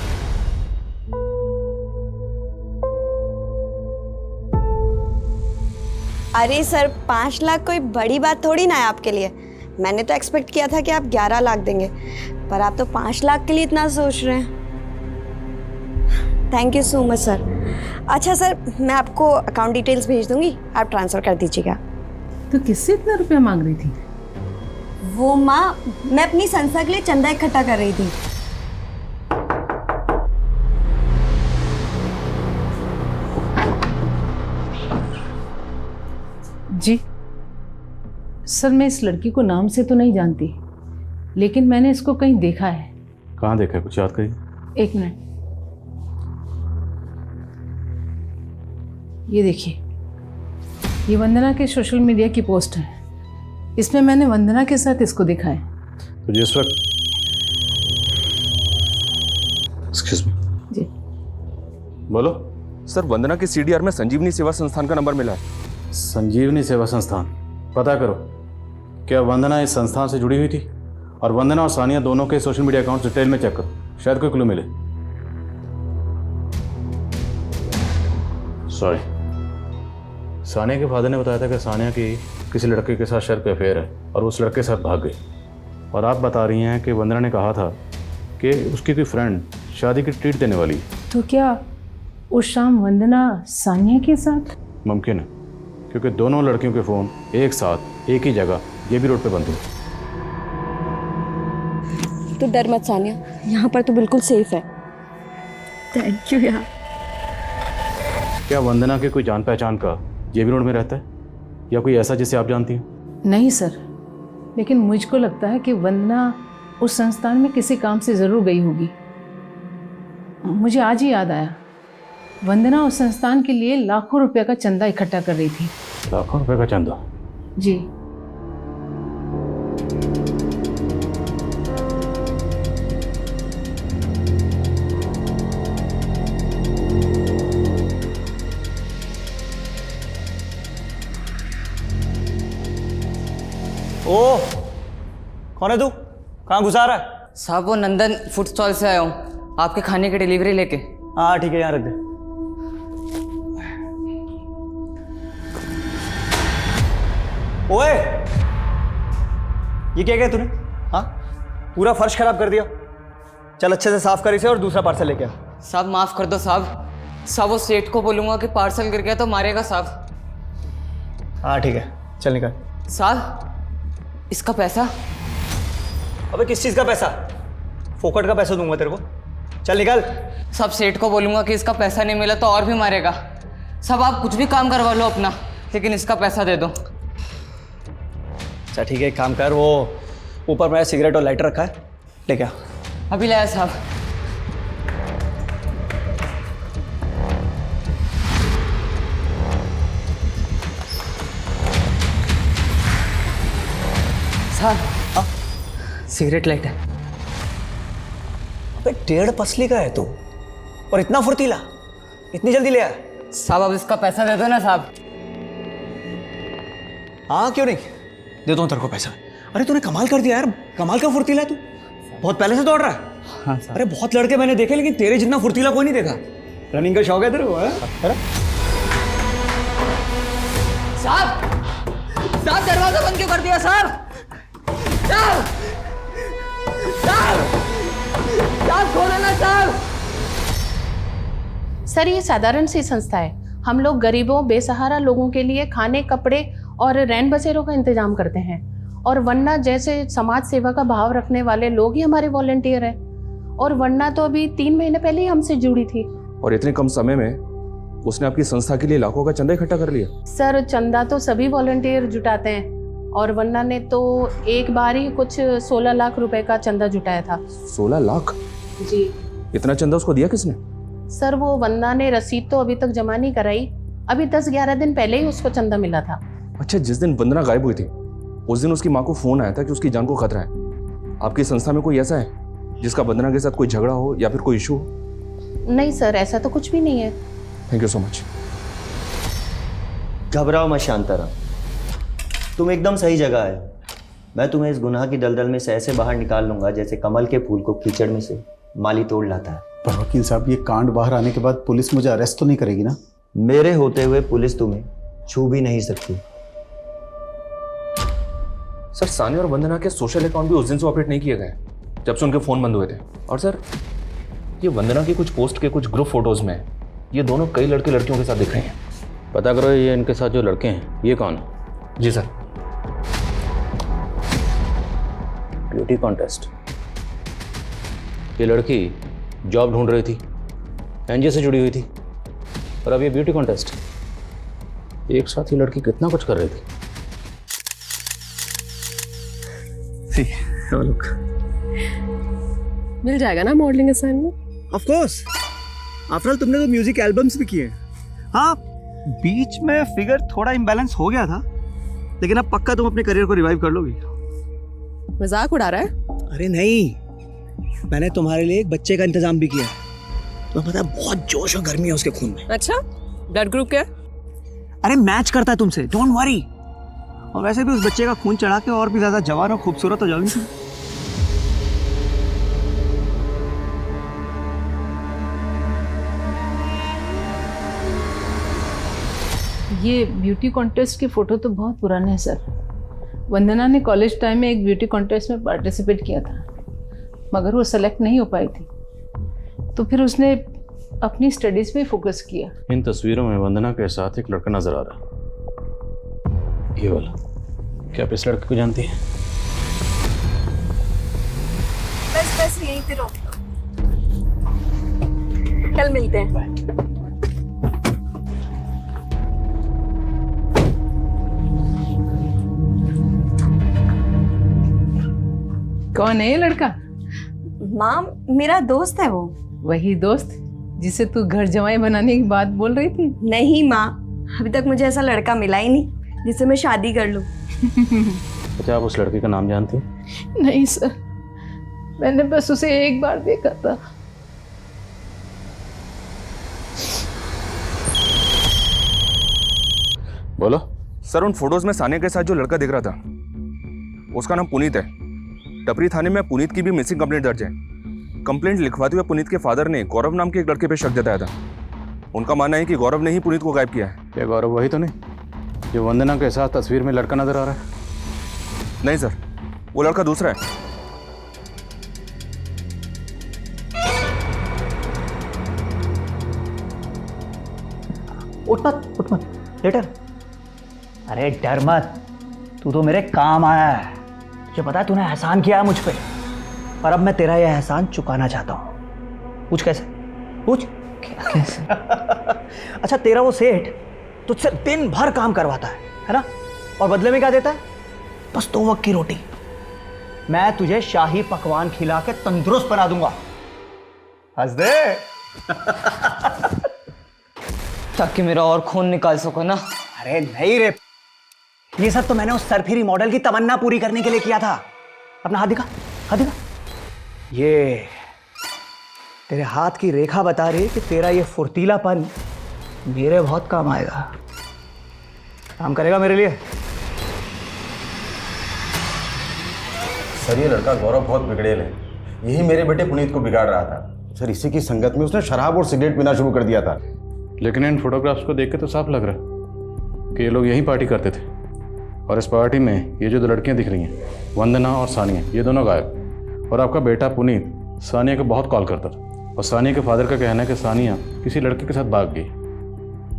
अरे सर, 5 लाख कोई बड़ी बात थोड़ी ना है आपके लिए। मैंने तो एक्सपेक्ट किया था कि आप 11 लाख देंगे, पर आप तो 5 लाख के लिए इतना सोच रहे हैं। Thank you so much sir. अच्छा सर, मैं आपको अकाउंट डिटेल्स भेज दूंगी, आप ट्रांसफ़र कर दीजिएगा। तो किससे इतना रुपया मांग रही थी? वो माँ, मैं अपनी संस्था के लिए चंदा इकट्ठा कर रही थी। जी सर, मैं इस लड़की को नाम से तो नहीं जानती, लेकिन मैंने इसको कहीं देखा है। कहाँ देखा है, कुछ याद करिए। 1 मिनट, ये देखिए, ये वंदना के सोशल मीडिया की पोस्ट है। इसमें मैंने वंदना के साथ इसको देखा है। तो जिस वक्त एक्सक्यूज मी जी बोलो। सर वंदना के सीडीआर में संजीवनी सेवा संस्थान का नंबर मिला है। संजीवनी सेवा संस्थान, पता करो क्या वंदना इस संस्थान से जुड़ी हुई थी? और वंदना और सानिया दोनों के सोशल मीडिया अकाउंट डिटेल में चेक करो। शायद कोई क्लू मिले। सॉरी, सानिया के फादर ने बताया था कि सानिया की किसी लड़के के साथ शर्त पे अफेयर है और उस लड़के के साथ भाग गई। और आप बता रही हैं कि वंदना ने कहा था कि उसकी कोई फ्रेंड शादी की ट्रीट देने वाली है। तो क्या उस शाम वंदना सानिया के साथ? मुमकिन है, क्योंकि दोनों लड़कियों के फ़ोन एक साथ एक ही जगह ये भी रोड पे बंद हुए। तो डर मत सानिया, यहाँ पर तो बिल्कुल सेफ है। थैंक यू यार। क्या वंदना के कोई जान पहचान का ये भी रोड में रहता है या कोई ऐसा जिसे आप जानती हैं? नहीं सर, लेकिन मुझको लगता है कि वंदना उस संस्थान में किसी काम से ज़रूर गई होगी। मुझे आज ही याद आया, वंदना उस संस्थान के लिए लाखों रुपए का चंदा इकट्ठा कर रही थी। लाखों रुपए का चंदा? जी। ओ, कौन है तू? कहाँ घुसा रहा है? साहब वो नंदन फूड स्टॉल से आया हूँ, आपके खाने की डिलीवरी लेके। हाँ ठीक है, यहाँ रख दे। ओए, ये क्या किया तूने? हाँ, पूरा फर्श खराब कर दिया। चल अच्छे से साफ कर इसे और दूसरा पार्सल लेके आ। साहब माफ कर दो साहब, साहब वो सेठ को बोलूंगा कि पार्सल गिर गया तो मारेगा साहब। हाँ ठीक है, चल निकल। साहब इसका पैसा? अबे किस चीज़ का पैसा? फोकट का पैसा दूंगा तेरे को, चल निकल। सब सेठ को बोलूंगा कि इसका पैसा नहीं मिला तो और भी मारेगा। सब आप कुछ भी काम करवा लो अपना, लेकिन इसका पैसा दे दो। अच्छा ठीक है, एक काम कर, वो ऊपर मेरा सिगरेट और लाइटर रखा है, लेके आ। अभी लाया साहब। साहब सिगरेट लाइटर। अबे 1.5 पसली का है तू, और इतना फुर्तीला, इतनी जल्दी ले आया? साहब अब इसका पैसा दे दो ना साहब। हाँ क्यों नहीं, देता हूँ तेरे को पैसा। अरे तूने कमाल कर दिया यार, कमाल का फुर्तीला है तू, बहुत पहले से दौड़ रहा है। हाँ साहब। अरे बहुत लड़के मैंने देखे, लेकिन तेरे जितना फुर्तीला कोई नहीं देखा। रनिंग का शौक है तेरे को? साहब साहब दरवाजा बंद क्यों कर दिया साहब? साहब साहब साहब खोलो ना साहब। सर ये साधारण सी संस्था है, हम लोग गरीबों बेसहारा लोगों के लिए खाने, कपड़े और रैन बसेरों का इंतजाम करते हैं। और वरना जैसे समाज सेवा का भाव रखने वाले लोग ही हमारे वॉलंटियर हैं। और वरना तो अभी 3 महीने पहले ही हमसे जुड़ी थी। और इतने कम समय में उसने आपकी संस्था के लिए लाखों का चंदा इकट्ठा कर लिया। सर चंदा तो सभी वॉलंटियर जुटाते हैं, और वरना ने तो एक बार ही कुछ 16 लाख रुपए का चंदा जुटाया था। 16 लाख? जी। इतना चंदा उसको दिया किसने? सर वो वंदना ने रसीद तो अभी तक जमा नहीं कराई, अभी 10-11 दिन पहले ही उसको चंदा मिला था। अच्छा, जिस दिन वंदना गायब हुई थी उस दिन उसकी माँ को फोन आया था कि उसकी जान को खतरा है। आपकी संस्था में कोई ऐसा है जिसका वंदना के साथ कोई झगड़ा हो या फिर कोई इशू हो? नहीं सर, ऐसा तो कुछ भी नहीं है। Thank you so much. घबराओ मत शांताराम, तुम एकदम सही जगह है। मैं तुम्हें इस गुनाह की दलदल में से ऐसे बाहर निकाल लूंगा जैसे कमल के फूल को कीचड़ में से माली तोड़ लाता है। पर वकील साहब, ये कांड बाहर आने के बाद पुलिस मुझे अरेस्ट तो नहीं करेगी ना? मेरे होते हुए पुलिस तुम्हें छू भी नहीं सकती। सर सानिया और वंदना के सोशल अकाउंट भी उस दिन से ऑपरेट नहीं किए गए जब से उनके फोन बंद हुए थे। और सर ये वंदना की कुछ पोस्ट के कुछ ग्रुप फोटोज में ये दोनों कई लड़के लड़कियों के साथ दिख रहे हैं। पता करो ये इनके साथ जो लड़के हैं ये कौन है? जी सर। Beauty contest. ये लड़की जॉब ढूंढ रही थी, एनजीओ से जुड़ी हुई थी, और अब ये ब्यूटी कॉन्टेस्ट। एक साथ ये लड़की कितना कुछ कर रही थी। मिल जाएगा ना modelling assignment? Of course, after all तुमने तो म्यूजिक एल्बम्स भी किए। हाँ, बीच में फिगर थोड़ा इम्बैलेंस हो गया था, लेकिन अब पक्का तुम अपने करियर को रिवाइव कर लोगी। मजाक उड़ा रहा है? अरे नहीं, मैंने तुम्हारे लिए एक बच्चे का इंतजाम भी किया। तुम्हें पता है बहुत जोश और गर्मी है उसके खून में। अच्छा, ब्लड ग्रुप क्या है? अरे मैच करता है तुमसे, डोंट वरी। और वैसे भी उस बच्चे का खून चढ़ा के और भी ज्यादा जवान और खूबसूरत हो जाओगी। ये ब्यूटी कॉन्टेस्ट की फ़ोटो तो बहुत पुराने हैं सर। वंदना ने कॉलेज टाइम में एक ब्यूटी कॉन्टेस्ट में पार्टिसिपेट किया था, मगर वो सेलेक्ट नहीं हो पाई थी, तो फिर उसने अपनी स्टडीज़ पे फोकस किया। इन तस्वीरों में वंदना के साथ एक लड़का नजर आ रहा है, ये वाला। क्या आप इस लड़के को जानती हैं? बस यहीं पे रोक लो, कल मिलते हैं। कौन है ये लड़का? माँ, मेरा दोस्त है वो। वही दोस्त जिसे तू घर जमाई बनाने की बात बोल रही थी? नहीं माँ, अभी तक मुझे ऐसा लड़का मिला ही नहीं जिससे मैं शादी कर लूँ। क्या आप उस लड़के का नाम जानती हैं? नहीं सर, मैंने बस उसे एक बार देखा था। बोलो। सर, उन फोटोज में सानिया के साथ जो लड़का दिख रहा था उसका नाम पुनीत है। टपरी थाने में पुनीत की भी मिसिंग कंप्लेंट दर्ज है। कंप्लेंट लिखवाते हुए पुनीत के फादर ने गौरव नाम के एक लड़के पे शक जताया था। उनका मानना है कि गौरव ने ही पुनीत को गायब किया है। क्या गौरव वही तो नहीं जो वंदना के साथ तस्वीर में लड़का नजर आ रहा है? नहीं सर, वो लड़का दूसरा है। उठ मत लेटर। अरे डर मत, तू तो मेरे काम आया है। तुझे पता है तूने एहसान किया है मुझ पे, और अब मैं तेरा यह एहसान चुकाना चाहता हूँ। पूछ कैसे? पूछ कैसे? अच्छा, तेरा वो सेठ तुझसे दिन भर काम करवाता है ना? और बदले में क्या देता है? बस 2 वक्त की रोटी। मैं तुझे शाही पकवान खिला के तंदुरुस्त बना दूंगा। हंस दे। ताकि मेरा और खून निकाल सको ना। अरे नहीं रे, ये सब तो मैंने उस सरफिरी मॉडल की तमन्ना पूरी करने के लिए किया था। अपना हाथ दिखा, हाथ दिखा। ये तेरे हाथ की रेखा बता रही है कि तेरा ये फुर्तीलापन मेरे बहुत काम आएगा। काम करेगा मेरे लिए। सर, ये लड़का गौरव बहुत बिगड़ेल है। यही मेरे बेटे पुनीत को बिगाड़ रहा था। सर, इसी की संगत में उसने शराब और सिगरेट पीना शुरू कर दिया था। लेकिन इन फोटोग्राफ्स को देख के तो साफ लग रहा है कि ये लोग यहीं पार्टी करते थे। और इस पार्टी में ये जो 2 लड़कियां दिख रही हैं, वंदना और सानिया, ये दोनों गायब। और आपका बेटा पुनीत सानिया को बहुत कॉल करता था, और सानिया के फादर का कहना है कि सानिया किसी लड़के के साथ भाग गई।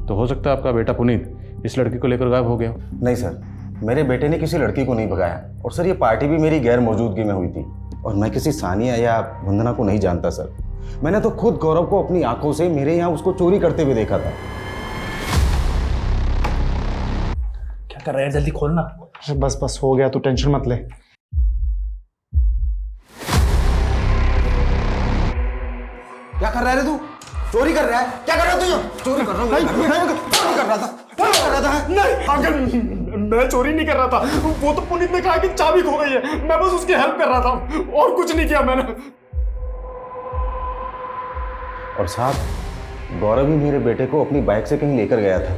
तो हो सकता है आपका बेटा पुनीत इस लड़की को लेकर गायब हो गया। नहीं सर, मेरे बेटे ने किसी लड़की को नहीं भगाया। और सर, ये पार्टी भी मेरी गैर मौजूदगी में हुई थी, और मैं किसी सानिया या वंदना को नहीं जानता सर। मैंने तो खुद गौरव को अपनी आंखों से मेरे यहाँ उसको चोरी करते हुए देखा था। क्या कर रहा है? जल्दी खोलना। बस हो गया, तू टेंशन मत ले। क्या कर रहा है तू? चोरी कर रहा है? क्या कर रहा है तू? चोरी कर रहा हूँ। चोरी कर रहा था। नहीं अंकल, मैं चोरी नहीं कर रहा था। वो तो पुनीत ने कहा कि चाबी खो गई है, मैं बस उसकी हेल्प कर रहा था, और कुछ नहीं किया मैंने। और साहब, गौरव ही मेरे बेटे को अपनी बाइक से कहीं लेकर गया था।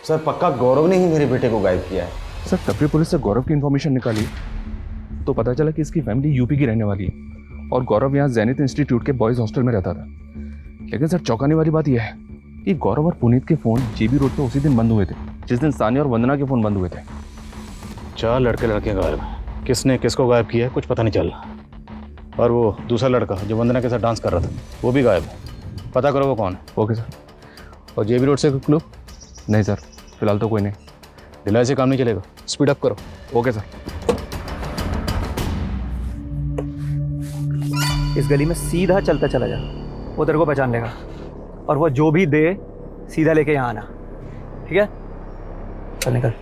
सर, पक्का गौरव ने ही मेरे बेटे को गायब किया है। सर, टपरी पुलिस से गौरव की इन्फॉर्मेशन निकाली तो पता चला कि इसकी फैमिली यूपी की रहने वाली है, और गौरव यहाँ जैनित इंस्टीट्यूट के बॉयज हॉस्टल में रहता था। लेकिन सर, चौंकाने वाली बात यह है कि गौरव और पुनीत के फ़ोन जेबी रोड पर उसी दिन बंद हुए थे जिस दिन सानिया और वंदना के फ़ोन बंद हुए थे। 4 लड़के गायब। किसने किसको गायब किया है कुछ पता नहीं चल रहा। और वो दूसरा लड़का जो वंदना के साथ डांस कर रहा था, वो भी गायब है। पता करो वो कौन है। Okay sir. और जेबी रोड से कोई क्लू? नहीं सर, फिलहाल तो कोई नहीं। ढिलाई से काम नहीं चलेगा, स्पीड अप करो। Okay sir. इस गली में सीधा चलता चला जा, वो तेरे को पहचान लेगा, और वो जो भी दे सीधा लेके यहाँ आना, ठीक है? चल निकल।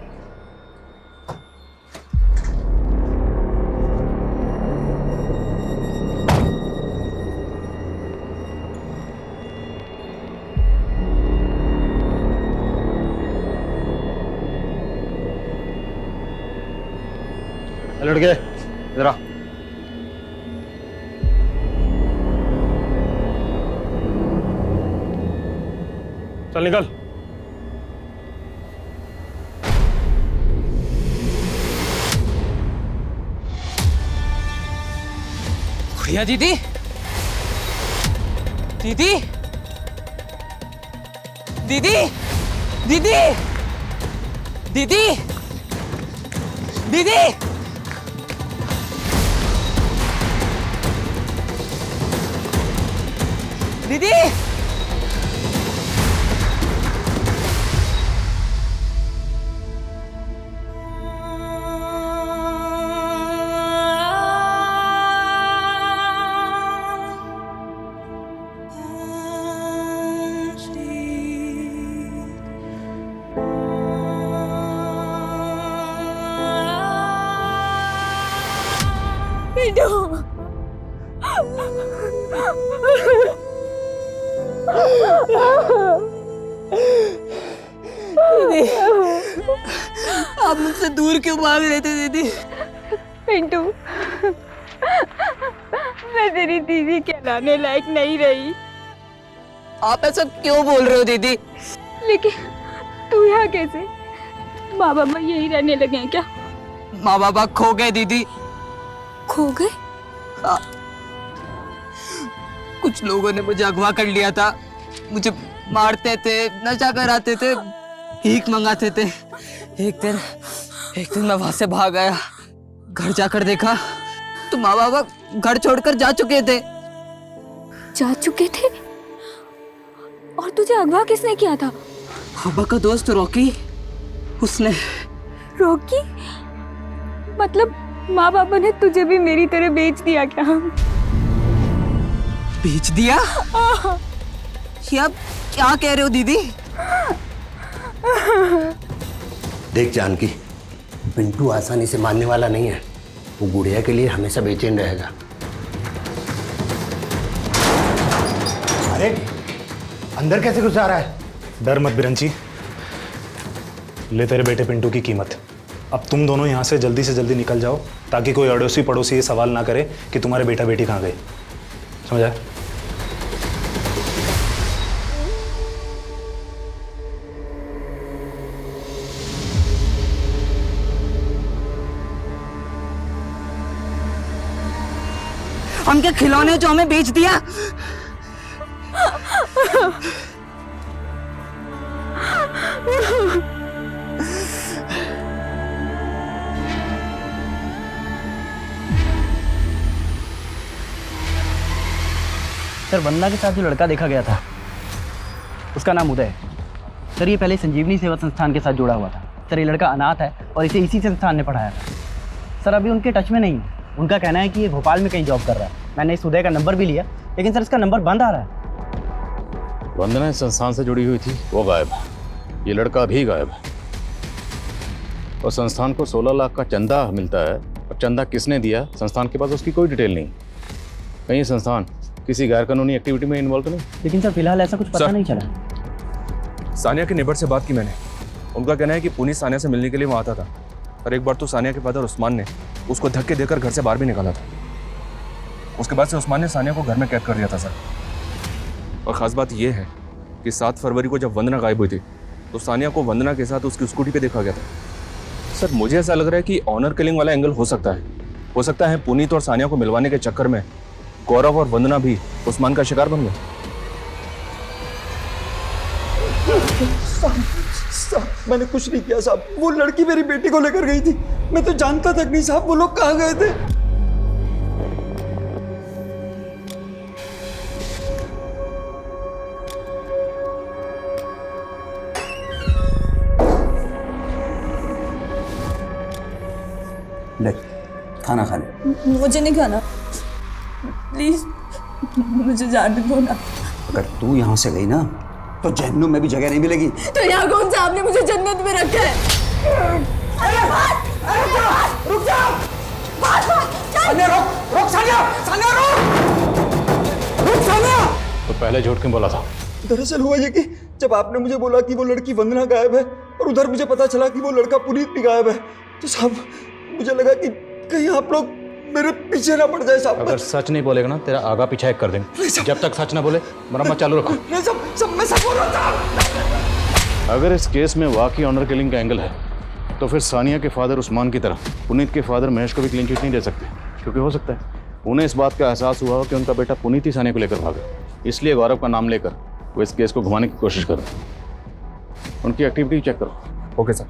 लड़के इधर आ। चल निकल। गुड़िया दीदी, दीदी, दीदी, दीदी, दीदी दीदी दीदी दीदी आप मुझसे दूर क्यों भाग रहे थे दीदी? पिंटू मैं तेरी दीदी कहलाने लायक नहीं रही। आप ऐसा क्यों बोल रहे हो दीदी? लेकिन तू यहाँ कैसे? माँ बाबा यही रहने लगे हैं क्या? माँ बाबा खो गए दीदी। खो गए? कुछ लोगों ने मुझे अगवा कर लिया था, मुझे मारते थे, नशा कराते थे, भीख मंगाते थे। एक दिन मैं वहां से भाग आया। घर जाकर देखा तो माँ बाबा घर छोड़कर जा चुके थे। जा चुके थे? और तुझे अगवा किसने किया था? पापा का दोस्त रॉकी, उसने। रॉकी? मतलब माँ बाबा ने तुझे भी मेरी तरह बेच दिया क्या? बेच दिया? ये आप क्या कह रहे हो दीदी? देख जानकी, पिंटू आसानी से मानने वाला नहीं है। वो गुड़िया के लिए हमेशा बेचैन रहेगा। अरे अंदर कैसे घुस जा रहा है? डर मत बिरंची, ले तेरे बेटे पिंटू की कीमत। अब तुम दोनों यहाँ से जल्दी निकल जाओ, ताकि कोई अड़ोसी पड़ोसी ये सवाल ना करे कि तुम्हारे बेटा बेटी कहाँ गए। समझा? उनके खिलौने जो हमें बेच दिया। सर वंदना के साथ जो लड़का देखा गया था उसका नाम उदय है। सर ये पहले संजीवनी सेवा संस्थान के साथ जुड़ा हुआ था। सर ये लड़का अनाथ है और इसे इसी संस्थान ने पढ़ाया था। सर अभी उनके टच में नहीं है। उनका कहना है कि ये भोपाल में कहीं जॉब कर रहा है। मैंने इस उदय का नंबर भी लिया, लेकिन सर इसका नंबर बंद आ रहा है। वंदना इस संस्थान से जुड़ी हुई थी, वो गायब है। ये लड़का भी गायब है। और संस्थान को 16 लाख का चंदा मिलता है, और चंदा किसने दिया संस्थान के पास उसकी कोई डिटेल नहीं। कहीं संस्थान किसी गैर कानूनी एक्टिविटी में इन्वॉल्व नहीं। लेकिन सर फिलहाल ऐसा कुछ पता नहीं चला। सानिया के नेबर से बात की मैंने। उनका कहना है कि पुनीत सानिया से मिलने के लिए वहाँ आता था, और एक बार तो सानिया के फादर उस्मान ने उसको धक्के देकर घर से बाहर भी निकाला था। उसके बाद से उस्मान ने सानिया को घर में कैद कर दिया था सर। और ख़ास बात यह है कि 7 फरवरी को जब वंदना गायब हुई थी तो सानिया को वंदना के साथ उसकी स्कूटी पे देखा गया था। सर मुझे ऐसा लग रहा है कि ऑनर किलिंग वाला एंगल हो सकता है। हो सकता है पुनीत और सानिया को मिलवाने के चक्कर में गौरव और वंदना भी उस्मान का शिकार बन गए। साहब मैंने कुछ नहीं किया साहब। वो लड़की मेरी बेटी को लेकर गई थी, मैं तो जानता तक नहीं साहब वो लोग कहाँ गए थे। ले खाना खा ले। मुझे नहीं खाना, प्लीज मुझे जाने दो ना। अगर तू यहाँ से गई ना तो जहन्नुम में भी जगह नहीं मिलेगी। तो यहाँ कौन सा आपने मुझे जन्नत में रखा है? रुक जा। सानिया रोक सानिया रुक सानिया। तो पहले झूठ क्यों बोला था? दरअसल हुआ ये कि जब आपने मुझे बोला कि वो लड़की वंदना गायब है और उधर मुझे पता चला कि वो लड़का पुनीत भी गायब है, तो साहब मुझे लगा कि कहीं आप लोग मेरे पीछे ना पड़ जाए साहब। अगर सच नहीं बोलेगा ना तेरा आगा पीछा एक कर देंगे। जब तक सच ना बोले मरम्मत चालू रखो। नहीं सब मैं सच बोल रहा था। अगर इस केस में वाकई ऑनर किलिंग का एंगल है तो फिर सानिया के फादर उस्मान की तरह पुनीत के फादर महेश को भी क्लीन चिट नहीं दे सकते, क्योंकि हो सकता है उन्हें इस बात का एहसास हुआ हो कि उनका बेटा पुनीत ही सानिया को लेकर भागा। इसलिए गौरव का नाम लेकर वो इस केस को घुमाने की कोशिश कर रहे हैं। उनकी एक्टिविटी चेक करो। Okay sir.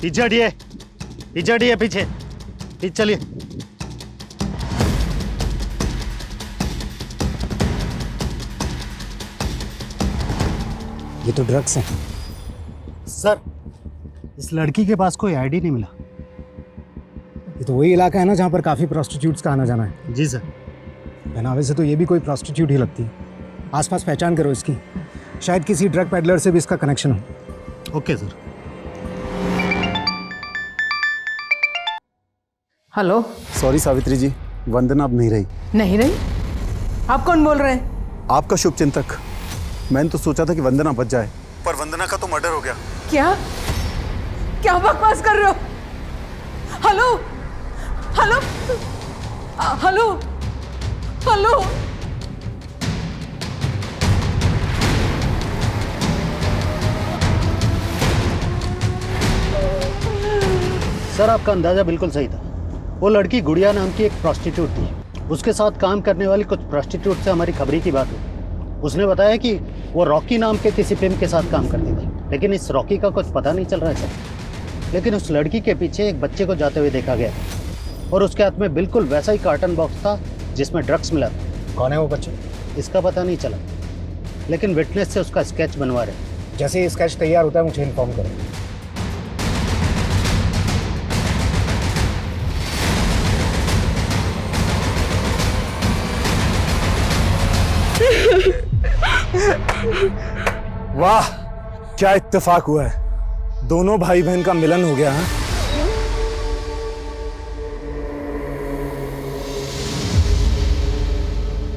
पीछे हटिए पीछे चलिए। ये तो ड्रग्स हैं। सर, इस लड़की के पास कोई आईडी नहीं मिला। ये तो वही इलाका है ना जहाँ पर काफ़ी प्रोस्टिट्यूट्स का आना जाना है। जी सर। पहनावे से तो ये भी कोई प्रोस्टिट्यूट ही लगती है। आसपास पहचान करो इसकी, शायद किसी ड्रग पेडलर से भी इसका कनेक्शन हो। Okay sir. Hello. Sorry Savitri ji, Vandana अब नहीं रही। नहीं रही? आप कौन बोल रहे हैं? आपका शुभचिंतक। मैंने तो सोचा था कि वंदना बच जाए, पर वंदना का तो मर्डर हो गया। क्या क्या बकवास कर रहे हो? Hello hello hello hello. Sir, आपका अंदाजा बिल्कुल सही था। वो लड़की गुड़िया नाम की एक प्रोस्टिट्यूट थी। उसके साथ काम करने वाली कुछ प्रोस्टिट्यूट से हमारी खबरी की बात हुई। उसने बताया कि वो रॉकी नाम के किसी पिम्प के साथ काम करती थी, लेकिन इस रॉकी का कुछ पता नहीं चल रहा है सर। लेकिन उस लड़की के पीछे एक बच्चे को जाते हुए देखा गया और उसके हाथ में बिल्कुल वैसा ही कार्टन बॉक्स था जिसमें ड्रग्स मिला था। कौन है वो बच्चा? इसका पता नहीं चला, लेकिन विटनेस से उसका स्केच बनवा रहे। जैसे ही स्केच तैयार होता है मुझे इन्फॉर्म करो। वाह, क्या इत्तेफाक हुआ है। दोनों भाई बहन का मिलन हो गया है।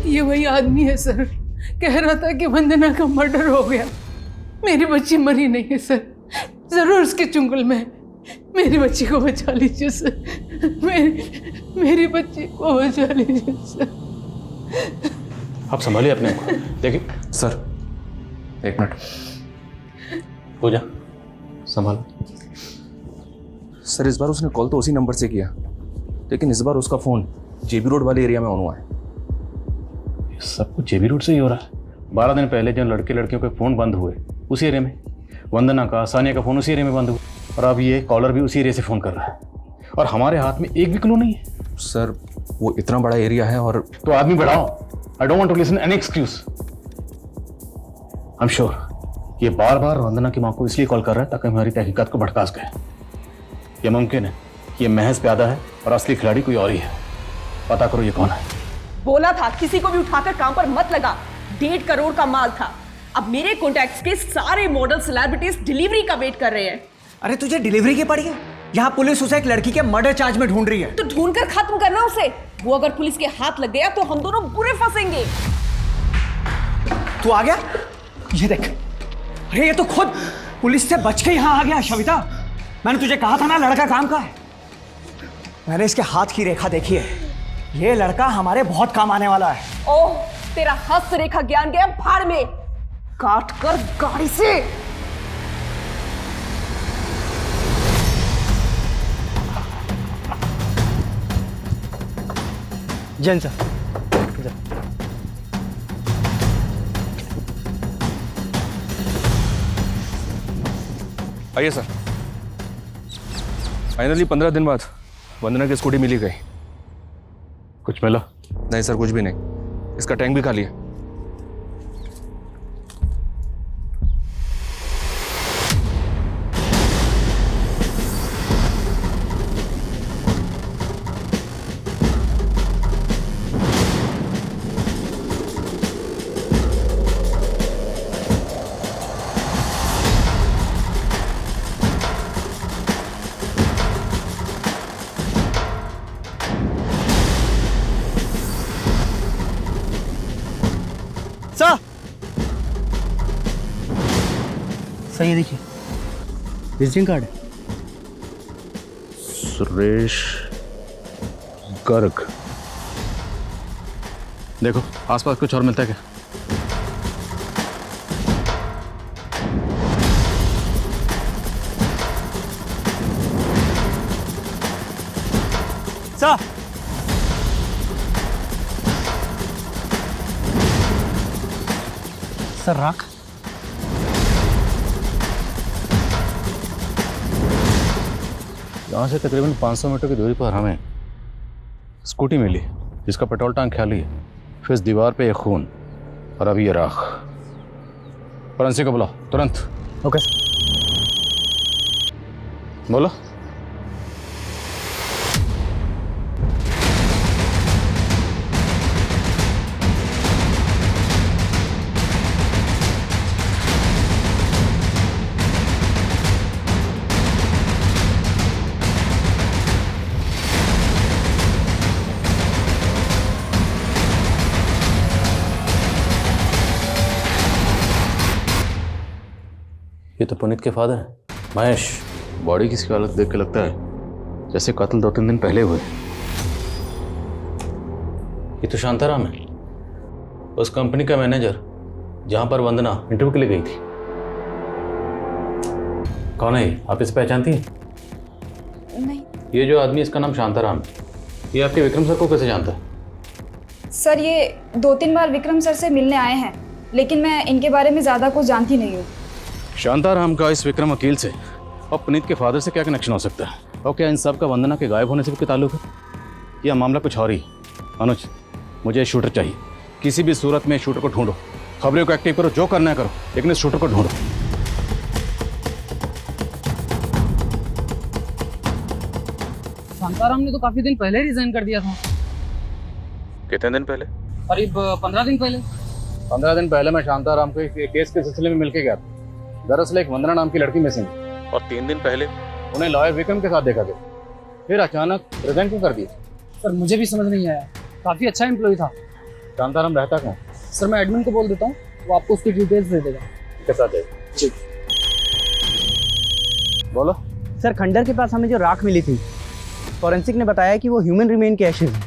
ये वही आदमी है सर, कह रहा था कि वंदना का मर्डर हो गया। मेरी बच्ची मरी नहीं है सर, जरूर उसके चुंगल में है। मेरी बच्ची को बचा लीजिए सर, मेरी बच्ची को बचा लीजिए सर। आप संभालिए अपने को। देखिए सर, एक मिनट। हो जा, संभाल। सर, इस बार उसने कॉल तो उसी नंबर से किया, लेकिन इस बार उसका फ़ोन जेबी रोड वाले एरिया में ऑन हुआ है। सब कुछ जेबी रोड से ही हो रहा है। 12 दिन पहले जब लड़के लड़कियों के फ़ोन बंद हुए उसी एरिया में, वंदना का, सानिया का फ़ोन उसी एरिया में बंद हुआ, और अब ये कॉलर भी उसी एरिया से फ़ोन कर रहा है, और हमारे हाथ में एक भी क्लू नहीं है। सर, वो इतना बड़ा एरिया है और तो आदमी बढ़ाओ। I don't want to listen any excuse. I am sure ये बार बार वंदना की मां को इसलिए कॉल कर रहा है ताकि हमारी तहकीकात को भड़का सके। ये मुमकिन है कि ये महज प्यादा है और असली खिलाड़ी कोई और ही है। पता करो ये कौन है। बोला था किसी को भी उठाकर काम पर मत लगा। 1.5 करोड़ का माल था। अब मेरे कॉन्टैक्ट्स के सारे मॉडल सेलिब्रिटीज डिलीवरी का वेट कर रहे हैं। अरे तुझे डिलीवरी की पड़ी है? यहाँ पुलिस उसे एक लड़की के मर्डर चार्ज में ढूंढ रही है। तो ढूंढ कर खत्म करना उसे। वो अगर पुलिस के हाथ लग गया तो हम दोनों बुरे फंसेंगे। तू आ गया? ये देख, अरे ये तो खुद पुलिस से बच के यहाँ आ गया। शविता, मैंने तुझे कहा था ना लड़का काम का है। मैंने इसके हाथ की रेखा देखी है। ये लड़का हमारे बहुत काम आने वाला है। ओह, तेरा हस्त रेखा ज्ञान गया भाड़ में। काट कर गाड़ी से। जैन सर, आइए सर। फाइनली 15 दिन बाद वंदना की स्कूटी मिली गई। कुछ मिला? नहीं सर, कुछ भी नहीं। इसका टैंक भी खाली है। सही है, देखिए विजिटिंग कार्ड है। सुरेश गर्ग। देखो आसपास कुछ और मिलता है क्या? सर, सर राख। यहाँ से तकरीबन 500 मीटर की दूरी पर हमें स्कूटी मिली जिसका पेट्रोल टैंक खाली है। फिर इस दीवार पे एक खून और अभी ये राख। फॉरेंसिक को बुलाओ तुरंत। ओके। बोलो। ये तो पुनीत के फादर हैं महेश। बॉडी की हालत देख के लगता है जैसे कत्ल 2-3 दिन पहले हुए। ये तो शांताराम है, उस कंपनी का मैनेजर जहां पर वंदना इंटरव्यू के लिए गई थी। कौन है ये? आप इसे पहचानती हैं? नहीं ये जो आदमी, इसका नाम शांताराम है। ये आपके विक्रम सर को कैसे जानता है? सर, ये 2-3 बार विक्रम सर से मिलने आए हैं, लेकिन मैं इनके बारे में ज़्यादा कुछ जानती नहीं हूँ। शांताराम का इस विक्रम वकील से और पुनीत के फादर से क्या कनेक्शन हो सकता है? और क्या इन सब का वंदना के गायब होने से भी कोई ताल्लुक है? यह मामला कुछ और ही। अनुज, मुझे शूटर चाहिए। किसी भी सूरत में शूटर को ढूंढो, खबरों को एक्टिव करो, जो करना है करो, लेकिन इस शूटर को ढूंढो। शांताराम ने तो काफी दिन पहले रिजाइन कर दिया था। कितने दिन पहले? करीब 15 दिन पहले। 15 दिन पहले मैं शांताराम को एक केस के सिलसिले में मिलके गया था। दरअसल एक वंदना नाम की लड़की मिसिंग, और 3 दिन पहले उन्हें लॉयर विक्रम के साथ देखा गया। फिर अचानक रिजाइन क्यों कर दिया? सर, मुझे भी समझ नहीं आया। काफी अच्छा एम्प्लॉय था। शांताराम रहता कहाँ? सर, मैं एडमिन को बोल देता हूँ, वो आपको उसकी डिटेल्स दे देगा। के साथ जी। बोलो। सर, खंडर के पास हमें जो राख मिली थी, फॉरेंसिक ने बताया कि वो ह्यूमन रिमेन के एशेज हैं,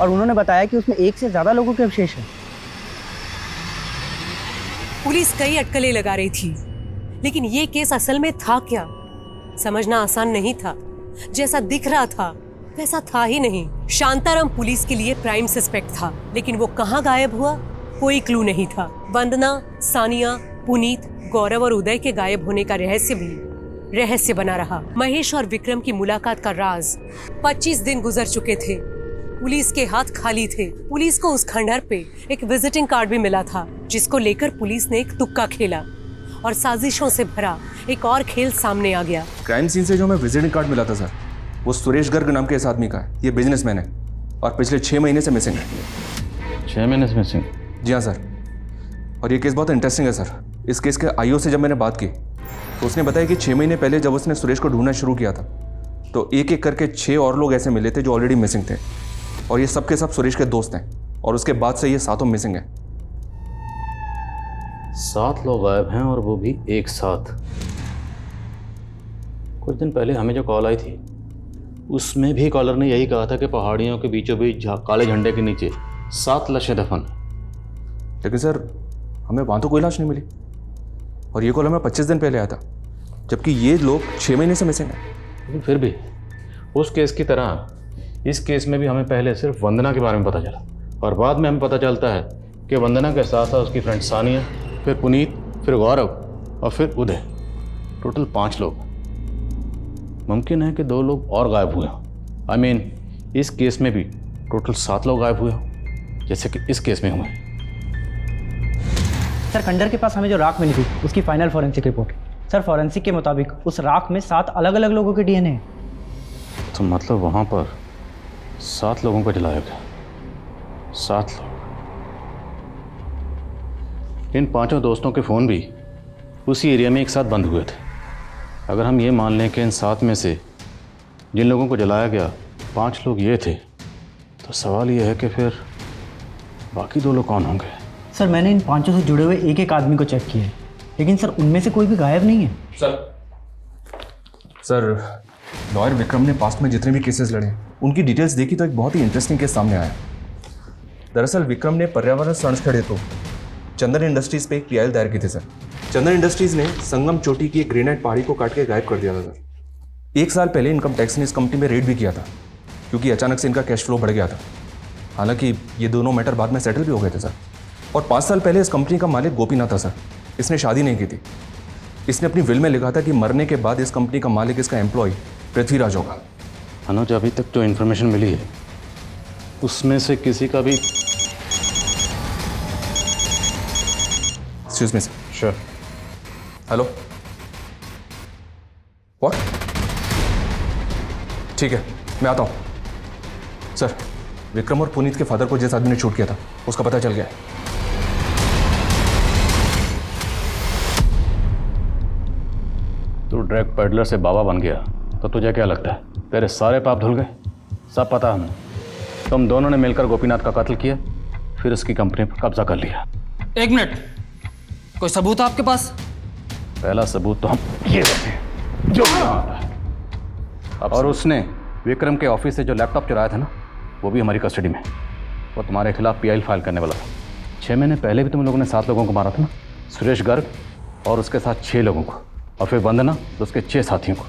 और उन्होंने बताया कि उसमें 1 से ज़्यादा लोगों के अवशेष हैं। पुलिस कई अटकलें लगा रही थी, लेकिन ये केस असल में था क्या, समझना आसान नहीं था। जैसा दिख रहा था वैसा था ही नहीं। शांताराम पुलिस के लिए प्राइम सस्पेक्ट था, लेकिन वो कहाँ गायब हुआ, कोई क्लू नहीं था। वंदना, सानिया, पुनीत, गौरव और उदय के गायब होने का रहस्य भी रहस्य बना रहा। महेश और विक्रम की मुलाकात का राज 25 दिन गुजर चुके थे। पुलिस के हाथ खाली थे। पुलिस को उस खंडहर पे एक विजिटिंग कार्ड भी मिला था, जिसको लेकर पुलिस ने एक तुक्का खेला और साजिशों से भरा एक और खेल सामने आ गया। क्राइम सीन से जो हमें विजिटिंग कार्ड मिला था सर, वो सुरेश गर्ग नाम के इस आदमी का है। ये बिजनेसमैन है और पिछले 6 महीने से मिसिंग है। 6 महीने से मिसिंग? जी हाँ सर। और ये केस बहुत इंटरेस्टिंग है सर। इस केस के आईओ से जब मैंने बात की तो उसने बताया कि 6 महीने पहले जब उसने सुरेश को ढूंढना शुरू किया था तो एक एक करके 6 और लोग ऐसे मिले थे जो ऑलरेडी मिसिंग थे, और ये सब के सब सुरेश के दोस्त हैं, और उसके बाद से ये 7 मिसिंग हैं। 7 लोग गायब हैं और वो भी एक साथ। कुछ दिन पहले हमें जो कॉल आई थी उसमें भी कॉलर ने यही कहा था कि पहाड़ियों के बीचों बीच काले झंडे के नीचे 7 लाशें दफन। लेकिन सर हमें वहाँ तो कोई लाश नहीं मिली, और ये कॉल हमें 25 दिन पहले आया था, जबकि ये लोग 6 महीने से मिसिंग हैं। लेकिन फिर भी उस केस की तरह इस केस में भी हमें पहले सिर्फ वंदना के बारे में पता चला, और बाद में हमें पता चलता है कि वंदना के साथ साथ उसकी फ्रेंड सानिया, फिर पुनीत, फिर गौरव और फिर उदय। टोटल 5 लोग। मुमकिन है कि 2 लोग और गायब हुए हों। I mean, इस केस में भी टोटल 7 लोग गायब हुए हों, जैसे कि इस केस में हुए। सर, खंडर के पास हमें जो राख मिली थी उसकी final forensic report. Sir, forensic के मुताबिक उस राख में 7 अलग अलग लोगों के डीएनए हैं। तो मतलब वहाँ पर 7 लोगों को जलाया गया। 7 लोग। इन 5 दोस्तों के फ़ोन भी उसी एरिया में एक साथ बंद हुए थे। अगर हम ये मान लें कि इन 7 में से जिन लोगों को जलाया गया 5 लोग ये थे, तो सवाल ये है कि फिर बाकी 2 लोग कौन होंगे? सर, मैंने इन 5 से जुड़े हुए एक एक आदमी को चेक किया है, लेकिन सर उनमें से कोई भी गायब नहीं है। सर लॉयर विक्रम ने पास्ट में जितने भी केसेस लड़े उनकी डिटेल्स देखी तो एक बहुत ही इंटरेस्टिंग केस सामने आया। दरअसल विक्रम ने पर्यावरण संरक्षण हेतु चंदन इंडस्ट्रीज पे एक पीआईएल दायर की थी सर। चंदन इंडस्ट्रीज ने संगम चोटी की एक ग्रेनाइट पहाड़ी को काट के गायब कर दिया था सर। 1 साल पहले इनकम टैक्स ने इस कंपनी में रेड भी किया था, क्योंकि अचानक से इनका कैश फ्लो बढ़ गया था। हालांकि ये दोनों मैटर बाद में सेटल भी हो गए थे सर। और 5 साल पहले इस कंपनी का मालिक गोपीनाथ था सर। इसने शादी नहीं की थी। इसने अपनी विल में लिखा था कि मरने के बाद इस कंपनी का मालिक इसका एम्प्लॉय पृथ्वीराज होगा। अनुज, अभी तक जो इन्फॉर्मेशन मिली है उसमें से किसी का भी। Excuse me sir. Sure. Hello, what? ठीक है, मैं आता हूँ। सर, विक्रम और पुनीत के फादर को जिस आदमी ने शूट किया था उसका पता चल गया है। तू ड्रग पेडलर से बाबा बन गया तो तुझे क्या लगता है तेरे सारे पाप धुल गए? सब पता हमें। तुम दोनों ने मिलकर गोपीनाथ का कत्ल किया, फिर उसकी कंपनी पर कब्जा कर लिया। एक मिनट, कोई सबूत है आपके पास? पहला सबूत तो हम ये देते हैं जो और उसने विक्रम के ऑफिस से जो लैपटॉप चुराया था ना, वो भी हमारी कस्टडी में। वो तुम्हारे खिलाफ PI फाइल करने वाला था। 6 महीने पहले भी तुम लोगों ने 7 लोगों को मारा था ना, सुरेश गर्ग और उसके साथ 6 लोगों को, और फिर वंदना तो उसके 6 साथियों को।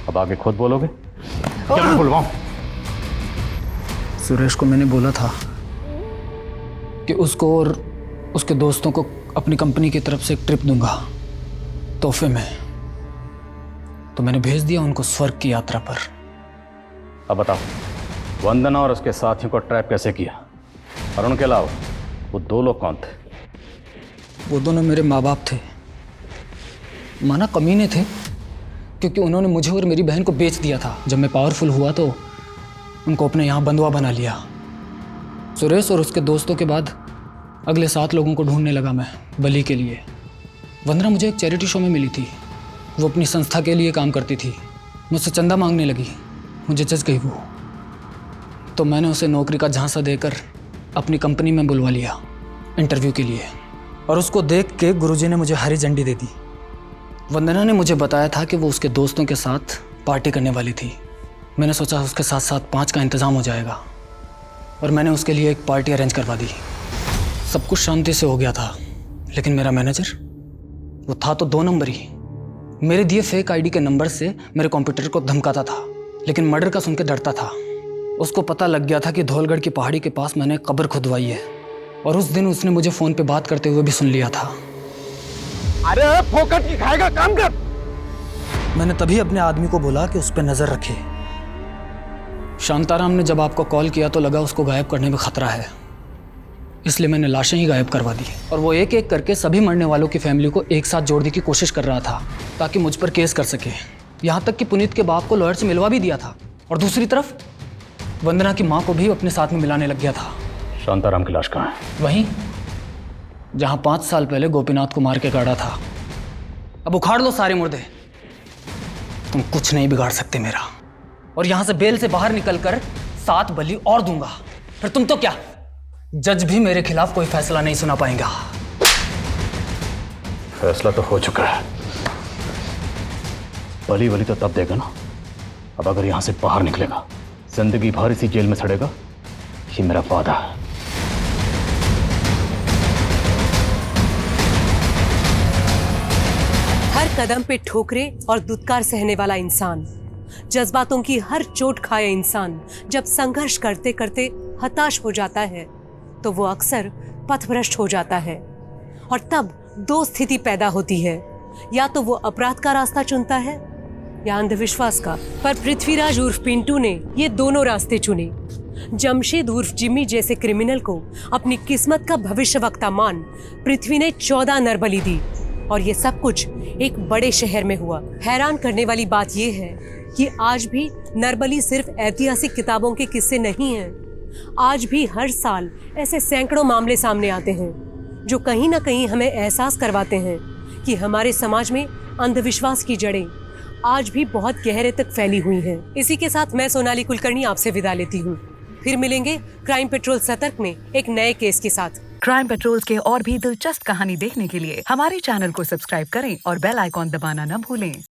अब आगे खुद बोलोगे क्या मैं बुलवाऊं? सुरेश को मैंने बोला था कि उसको और उसके दोस्तों को अपनी कंपनी की तरफ से एक ट्रिप दूंगा तोहफे में, तो मैंने भेज दिया उनको स्वर्ग की यात्रा पर। अब बताओ, वंदना और उसके साथियों को ट्रैप कैसे किया? और उनके अलावा वो 2 लोग कौन थे? वो दोनों मेरे माँ बाप थे। माना कमीने थे, क्योंकि उन्होंने मुझे और मेरी बहन को बेच दिया था। जब मैं पावरफुल हुआ तो उनको अपने यहाँ बंधुआ बना लिया। सुरेश और उसके दोस्तों के बाद अगले 7 लोगों को ढूंढने लगा मैं बलि के लिए। वंदना मुझे एक चैरिटी शो में मिली थी। वो अपनी संस्था के लिए काम करती थी। मुझसे चंदा मांगने लगी, मुझे जज गई वो। तो मैंने उसे नौकरी का झांसा देकर अपनी कंपनी में बुलवा लिया इंटरव्यू के लिए, और उसको देख के गुरुजी ने मुझे हरी झंडी दे दी। वंदना ने मुझे बताया था कि वो उसके दोस्तों के साथ पार्टी करने वाली थी। मैंने सोचा उसके साथ साथ 5 का इंतज़ाम हो जाएगा, और मैंने उसके लिए एक पार्टी अरेंज करवा दी। सब कुछ शांति से हो गया था, लेकिन मेरा मैनेजर वो था तो 2 नंबर ही। मेरे दिए फेक ID के नंबर से मेरे कंप्यूटर को धमकाता था, लेकिन मर्डर का सुन के डरता था। उसको पता लग गया था कि धौलगढ़ की पहाड़ी के पास मैंने कब्र खुदवाई है, और उस दिन उसने मुझे फ़ोन पे बात करते हुए भी सुन लिया था। अरे फोकट की खाएगा, काम कर। मैंने तभी अपने आदमी को बोला कि उस पर नज़र रखे। शांताराम ने जब आपको कॉल किया तो लगा उसको गायब करने में खतरा है, इसलिए मैंने लाशें ही गायब करवा दी। और वो एक एक करके सभी मरने वालों की फैमिली को एक साथ जोड़ने की कोशिश कर रहा था, ताकि मुझ पर केस कर सके। यहाँ तक कि पुनीत के बाप को लॉयर से मिलवा भी दिया था, और दूसरी तरफ वंदना की माँ को भी अपने साथ में मिलाने लग गया था। शांताराम की लाश कहाँ है? वहीं जहाँ 5 साल पहले गोपीनाथ को मार के गाड़ा था। अब उखाड़ लो सारे मुर्दे, तुम कुछ नहीं बिगाड़ सकते मेरा। और यहाँ से बेल से बाहर निकलकर 7 बलि और दूंगा, फिर तुम तो क्या, जज भी मेरे खिलाफ कोई फैसला नहीं सुना पाएगा। फैसला तो हो चुका है। बलि बलि तो तब देगा ना, अब अगर यहां से बाहर निकलेगा जिंदगी भर इसी जेल में सड़ेगा, ये मेरा वादा है। हर कदम पे ठोकरे और दुत्कार सहने वाला इंसान, जज्बातों की हर चोट खाए इंसान जब संघर्ष करते करते हताश हो जाता है तो वो अक्सर पथभ्रष्ट हो जाता है। और तब 2 स्थिति पैदा होती है, या तो वो अपराध का रास्ता चुनता है या अंधविश्वास का। पर पृथ्वीराज उर्फ पिंटू ने ये दोनों रास्ते चुने। जमशेद उर्फ जिम्मी जैसे क्रिमिनल को अपनी किस्मत का भविष्यवक्ता मान पृथ्वी ने 14 नरबली दी, और ये सब कुछ एक बड़े शहर में हुआ। हैरान करने वाली बात यह है कि आज भी नरबली सिर्फ ऐतिहासिक किताबों के किस्से नहीं हैं। आज भी हर साल ऐसे सैकड़ों मामले सामने आते हैं जो कहीं ना कहीं हमें एहसास करवाते हैं कि हमारे समाज में अंधविश्वास की जड़ें आज भी बहुत गहरे तक फैली हुई हैं। इसी के साथ मैं सोनाली कुलकर्णी आपसे विदा लेती हूँ। फिर मिलेंगे क्राइम पेट्रोल सतर्क में एक नए केस के साथ। क्राइम पेट्रोल के और भी दिलचस्प कहानी देखने के लिए हमारे चैनल को सब्सक्राइब करें और बेल आइकॉन दबाना न भूलें।